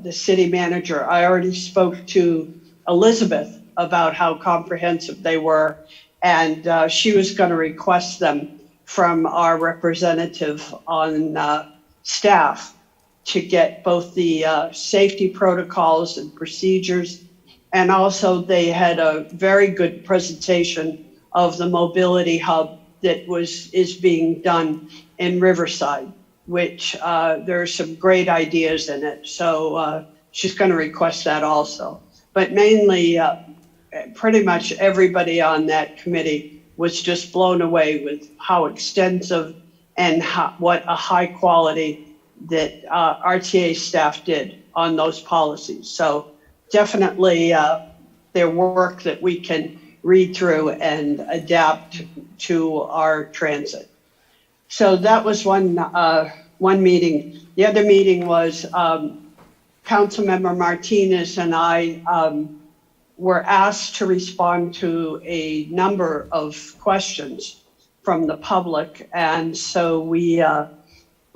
the city manager. I already spoke to Elizabeth about how comprehensive they were, and she was going to request them from our representative on staff to get both the safety protocols and procedures, and also they had a very good presentation of the mobility hub that is being done in Riverside, which there are some great ideas in it. So she's going to request that also. But mainly, pretty much everybody on that committee was just blown away with how extensive and what a high quality that RTA staff did on those policies. So definitely their work that we can read through and adapt to our transit. So that was one meeting. The other meeting was Councilmember Martinez and I were asked to respond to a number of questions from the public. And so we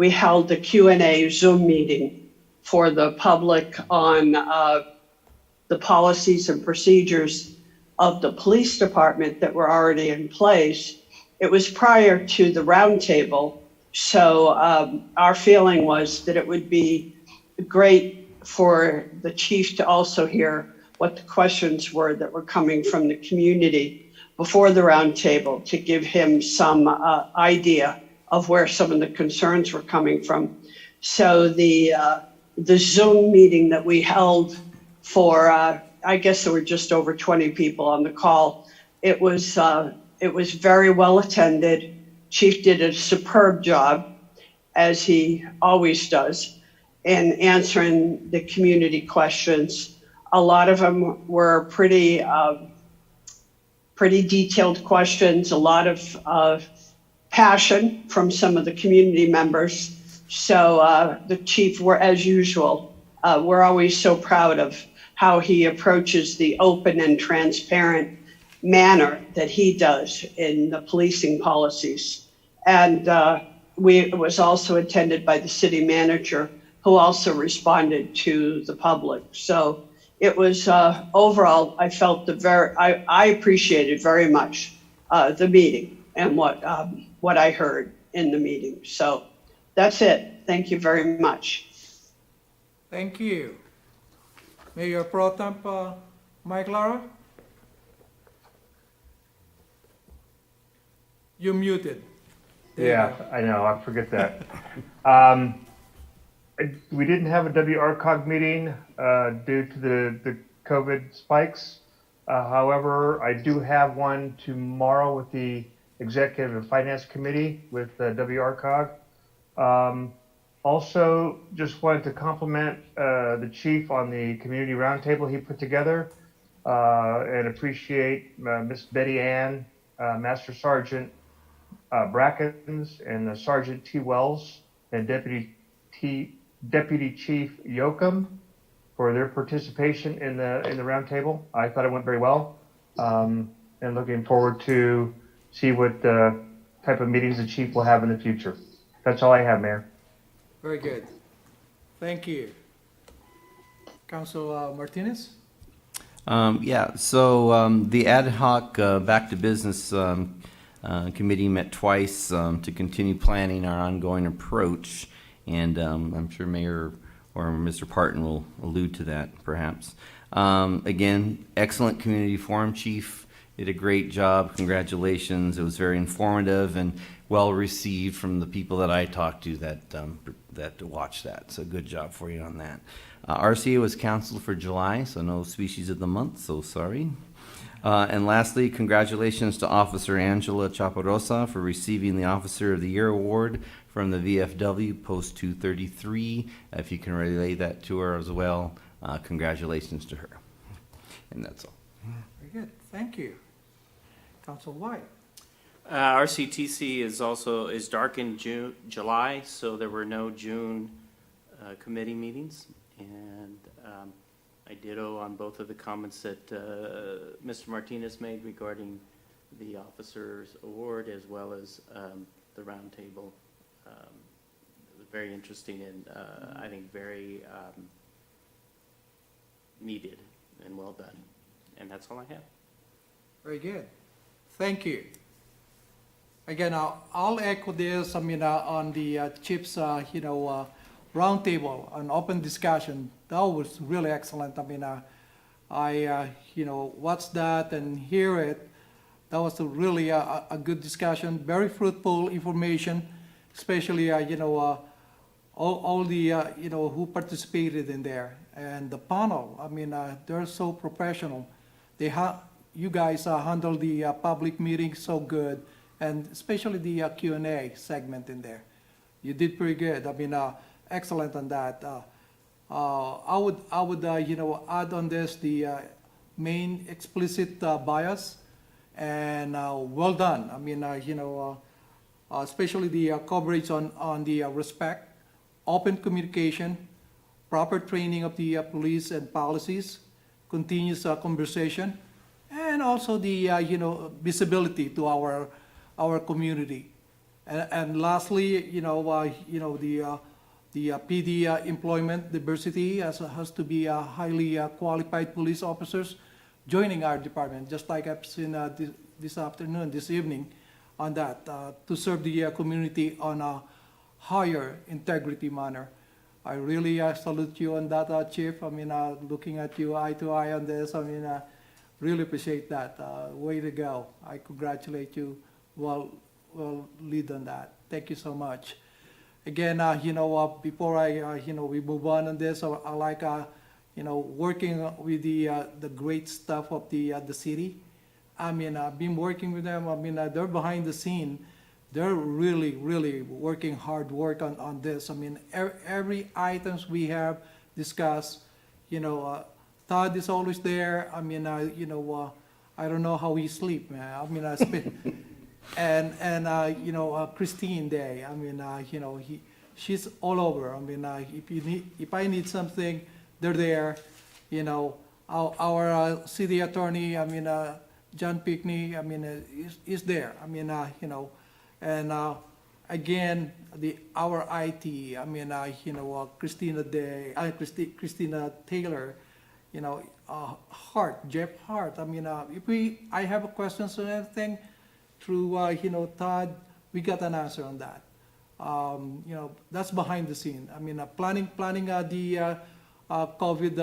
held a Q&A Zoom meeting for the public on the policies and procedures of the police department that were already in place. It was prior to the roundtable, so our feeling was that it would be great for the chief to also hear what the questions were that were coming from the community before the roundtable, to give him some idea of where some of the concerns were coming from. So the Zoom meeting that we held for, I guess there were just over 20 people on the call. It was very well attended. Chief did a superb job, as he always does, in answering the community questions. A lot of them were pretty detailed questions, a lot of passion from some of the community members. So the chief, as usual, we're always so proud of how he approaches the open and transparent manner that he does in the policing policies. And it was also attended by the city manager, who also responded to the public. So it was overall, I felt I appreciated very much the meeting and what I heard in the meeting. So that's it. Thank you very much. Thank you. Mayor Pro Temp Mike Clara? You're muted. Yeah, I know, I forget that. We didn't have a WRCOG meeting due to the COVID spikes. However, I do have one tomorrow with the Executive and Finance Committee with WRCOG. Also, just wanted to compliment the chief on the community roundtable he put together and appreciate Miss Betty Ann, Master Sergeant Brackens, and Sergeant T. Wells and Deputy Chief Yoakum for their participation in the roundtable. I thought it went very well, and looking forward to see what type of meetings the chief will have in the future. That's all I have, Mayor. Very good. Thank you. Council Martinez? The ad hoc Back to Business committee met twice to continue planning our ongoing approach, and I'm sure Mayor or Mr. Parton will allude to that perhaps. Again, excellent community forum, Chief. Did a great job. Congratulations. It was very informative and well received from the people that I talked to that watched that. So good job for you on that. RCA was canceled for July, so no species of the month, so sorry. And lastly, congratulations to Officer Angela Chaparosa for receiving the Officer of the Year Award from the VFW Post 233. If you can relay that to her as well, congratulations to her. And that's all. Very good. Thank you. Council White? RCTC is dark in July, so there were no June committee meetings. And I ditto on both of the comments that Mr. Martinez made regarding the officers award as well as the roundtable. It was very interesting and I think very needed and well done. And that's all I have. Very good. Thank you. Again, I'll echo this, on the CHIPS, roundtable, an open discussion. That was really excellent. I watched that and hear it. That was really a good discussion, very fruitful information, especially, all the, who participated in there. And the panel, they're so professional. You guys handle the public meeting so good, and especially the Q&A segment in there. You did pretty good. Excellent on that. I would add on this the main explicit bias, and well done. Especially the coverage on the respect, open communication, proper training of the police and policies, continuous conversation, and also the visibility to our community. And lastly, the PD employment diversity has to be highly qualified police officers joining our department, just like I've seen this evening on that, to serve the community on a higher integrity manner. I really salute you on that, Chief. Looking at you eye to eye on this, really appreciate that. Way to go. I congratulate you. Well lead on that. Thank you so much. Again, before we move on this, I like, working with the great staff of the city. I've been working with them. They're behind the scene. They're really, really working hard work on this. Every items we have discussed, Todd is always there. I don't know how he sleep, man. Christine Day. She's all over. If I need something, they're there. Our city attorney, John Pickney, is there. And again, our IT, Christina Day, Christina Taylor, Hart, Jeff Hart. If I have a questions or anything, through Todd, we got an answer on that. That's behind the scene. Planning the COVID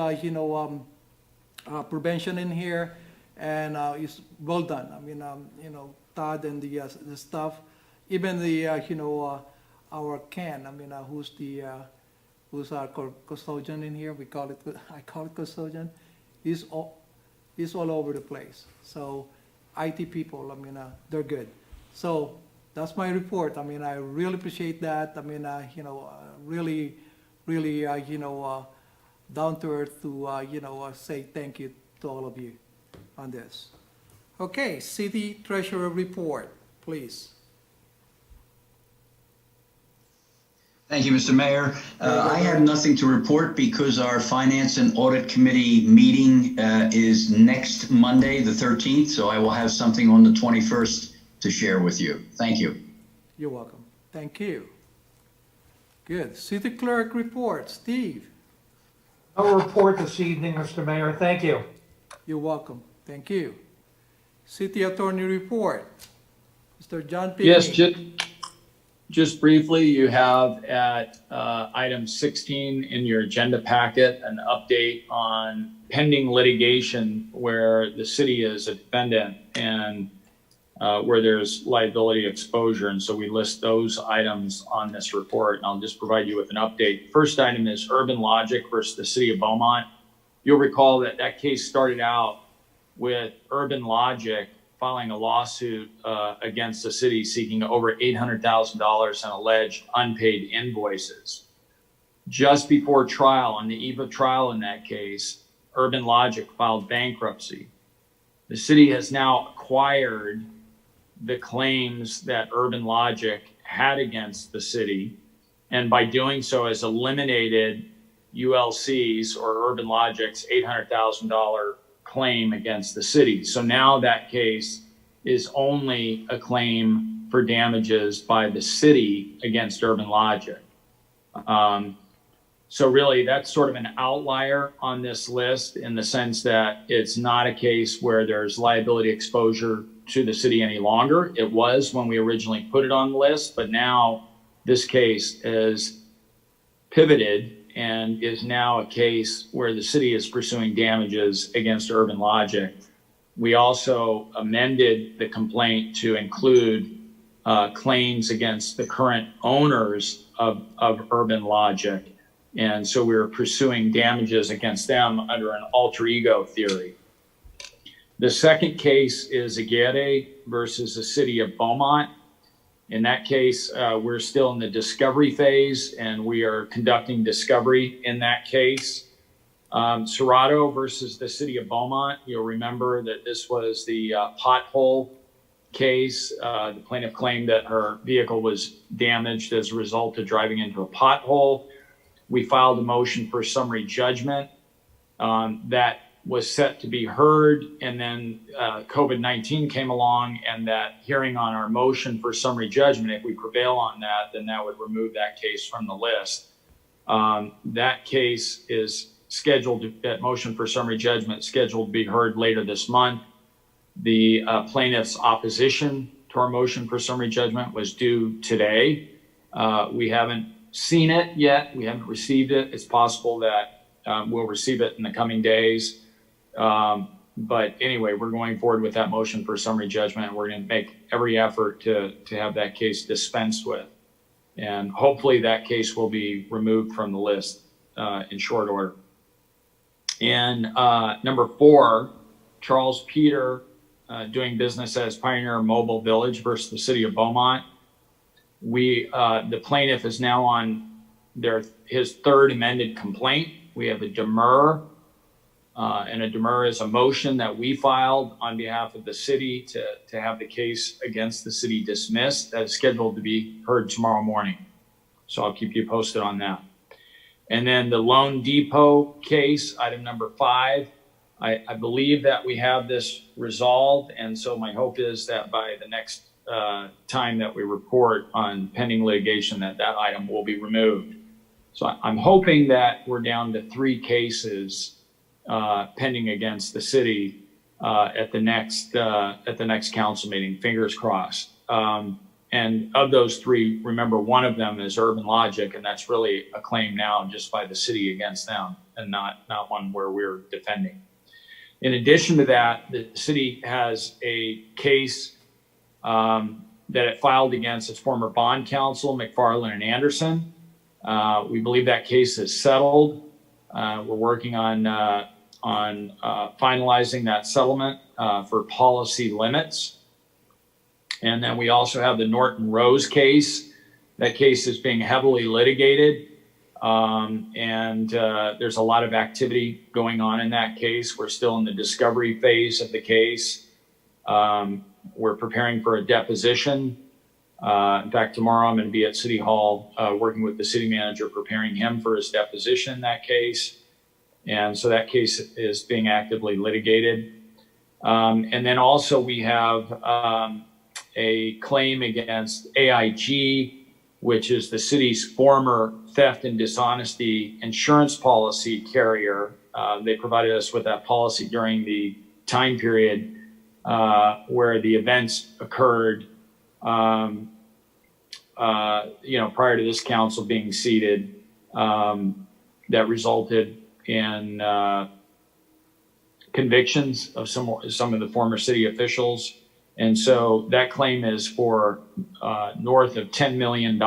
prevention in here, and it's well done. Todd and the staff, even the our Ken. Who's our custodian in here? I call it custodian. He's all over the place. So. IT people, they're good. So that's my report. I really appreciate that. Really, really, down to earth to, say thank you to all of you on this. Okay, City Treasurer report, please. Thank you, Mr. Mayor. I have nothing to report because our Finance and Audit Committee meeting is next Monday, the 13th, so I will have something on the 21st to share with you. Thank you. You're welcome. Thank you. Good. City Clerk report. Steve, No report this evening, Mr. Mayor. Thank you. you're welcome. Thank you. City Attorney report. Mr. John P. Yes, just briefly, you have at item 16 in your agenda packet an update on pending litigation where the city is a defendant and where there's liability exposure. And so we list those items on this report, and I'll just provide you with an update. First item is Urban Logic versus the city of Beaumont. You'll recall that that case started out with Urban Logic filing a lawsuit against the city seeking over $800,000 in alleged unpaid invoices. Just before trial, on the eve of trial in that case, Urban Logic filed bankruptcy. The city has now acquired the claims that Urban Logic had against the city, and by doing so has eliminated ULC's or Urban Logic's $800,000 claim against the city. So now that case is only a claim for damages by the city against Urban Logic. So really that's sort of an outlier on this list in the sense that it's not a case where there's liability exposure to the city any longer. It was when we originally put it on the list, but now this case is pivoted and is now a case where the city is pursuing damages against Urban Logic. We also amended the complaint to include claims against the current owners of Urban Logic. And so we're pursuing damages against them under an alter ego theory. The second case is Aguirre versus the city of Beaumont. In that case, we're still in the discovery phase, and we are conducting discovery in that case. Serrato versus the city of Beaumont, you'll remember that this was the pothole case. The plaintiff claimed that her vehicle was damaged as a result of driving into a pothole. We filed a motion for summary judgment that was set to be heard, and then COVID-19 came along, and that hearing on our motion for summary judgment, if we prevail on that, then that would remove that case from the list. That case is scheduled, that motion for summary judgment scheduled to be heard later this month. The plaintiff's opposition to our motion for summary judgment was due today. We haven't seen it yet. We haven't received it. It's possible that we'll receive it in the coming days. But anyway, we're going forward with that motion for summary judgment, and we're going to make every effort to have that case dispensed with. And hopefully that case will be removed from the list in short order. And number 4, Charles Peter doing business as Pioneer Mobile Village versus the city of Beaumont. The plaintiff is now on his third amended complaint. We have a demur. And a demur is a motion that we filed on behalf of the city to have the case against the city dismissed. That is scheduled to be heard tomorrow morning. So I'll keep you posted on that. And then the Loan Depot case, item number 5. I believe that we have this resolved. And so my hope is that by the next time that we report on pending litigation, that item will be removed. So I'm hoping that we're down to 3 cases pending against the city at the next council meeting. Fingers crossed. And of those 3, remember, one of them is Urban Logic, and that's really a claim now just by the city against them, and not one where we're defending. In addition to that, the city has a case that it filed against its former bond counsel, McFarland and Anderson. We believe that case is settled. We're working on finalizing that settlement for policy limits. And then we also have the Norton Rose case. That case is being heavily litigated. And there's a lot of activity going on in that case. We're still in the discovery phase of the case. We're preparing for a deposition. In fact, tomorrow I'm going to be at City Hall working with the city manager, preparing him for his deposition in that case. And so that case is being actively litigated. And then also we have a claim against AIG which is the city's former theft and dishonesty insurance policy carrier. They provided us with that policy during the time period where the events occurred, prior to this council being seated, that resulted in convictions of some of the former city officials. And so that claim is for north of $10 million.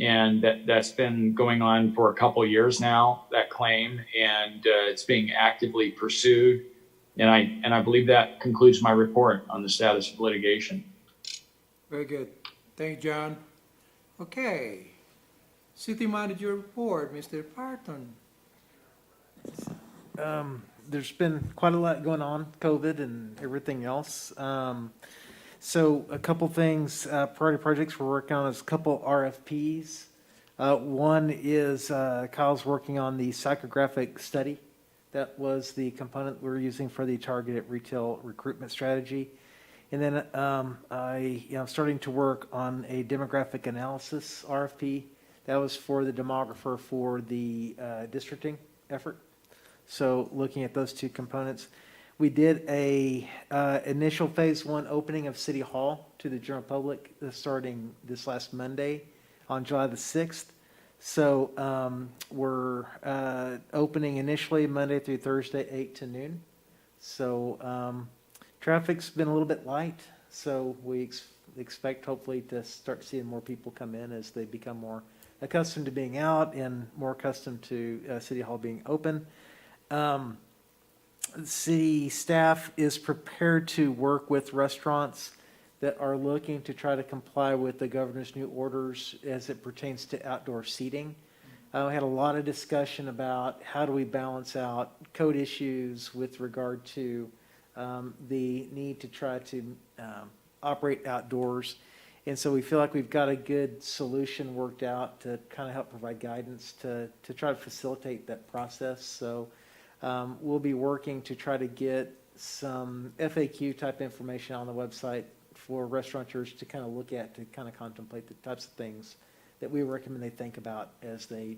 And that's been going on for a couple of years now, that claim, and it's being actively pursued. And I believe that concludes my report on the status of litigation. Very good. Thank you, John. Okay. City Manager report, Mr. Parton. There's been quite a lot going on, COVID and everything else. So a couple things, priority projects we're working on is a couple RFPs. One is Kyle's working on the psychographic study. That was the component we're using for the targeted retail recruitment strategy. And then I'm starting to work on a demographic analysis RFP. That was for the demographer for the districting effort. So looking at those two components. We did a initial phase 1 opening of City Hall to the general public starting this last Monday on July the 6th. So we're opening initially Monday through Thursday, 8 to noon. So traffic's been a little bit light, so we expect hopefully to start seeing more people come in as they become more accustomed to being out and more accustomed to City Hall being open. City staff is prepared to work with restaurants that are looking to try to comply with the governor's new orders as it pertains to outdoor seating. We had a lot of discussion about how do we balance out code issues with regard to the need to try to operate outdoors. And so we feel like we've got a good solution worked out to kind of help provide guidance to try to facilitate that process. So we'll be working to try to get some FAQ type information on the website for restaurateurs to kind of look at, to kind of contemplate the types of things that we recommend they think about as they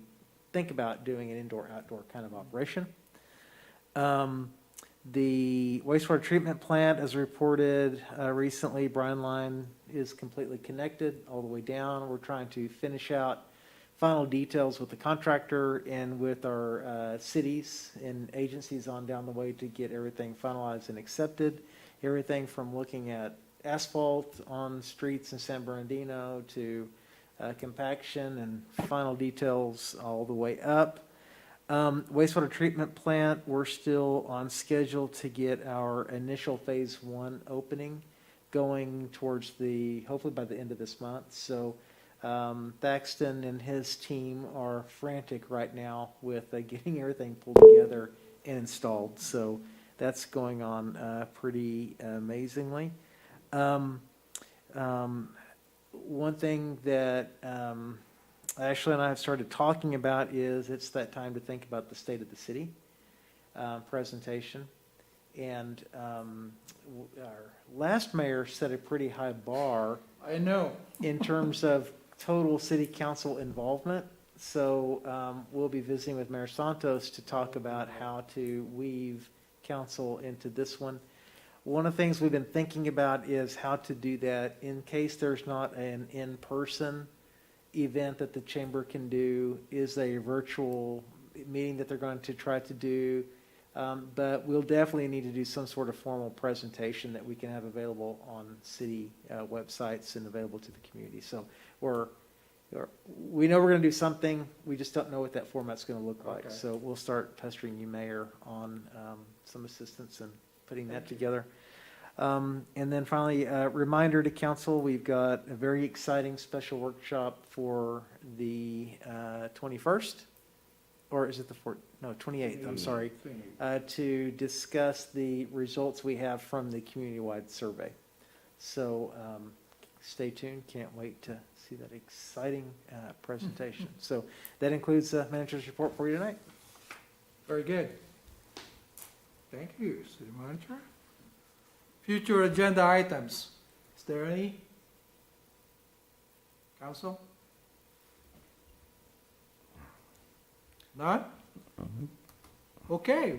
think about doing an indoor-outdoor kind of operation. The wastewater treatment plant, as reported recently, Brine Line is completely connected all the way down. We're trying to finish out final details with the contractor and with our cities and agencies on down the way to get everything finalized and accepted. Everything from looking at asphalt on streets in San Bernardino to compaction and final details all the way up. Wastewater treatment plant, we're still on schedule to get our initial phase 1 opening going towards hopefully by the end of this month. So Thaxton and his team are frantic right now with getting everything pulled together and installed. So that's going on pretty amazingly. One thing that Ashley and I have started talking about is it's that time to think about the state of the city presentation. And our last mayor set a pretty high bar. I know. In terms of total city council involvement. So we'll be visiting with Mayor Santos to talk about how to weave council into this one. One of the things we've been thinking about is how to do that in case there's not an in-person event that the chamber can do, is a virtual meeting that they're going to try to do. But we'll definitely need to do some sort of formal presentation that we can have available on city websites and available to the community. So we know we're going to do something. We just don't know what that format's going to look like. Okay. So we'll start pestering you, Mayor, on some assistance and putting that together. And then finally, a reminder to council, we've got a very exciting special workshop for the 21st, or is it the 28th, I'm sorry, to discuss the results we have from the community-wide survey. So stay tuned, can't wait to see that exciting presentation. So that includes the manager's report for you tonight. Very good. Thank you, City Manager. Future agenda items. Is there any? Council? None? Okay,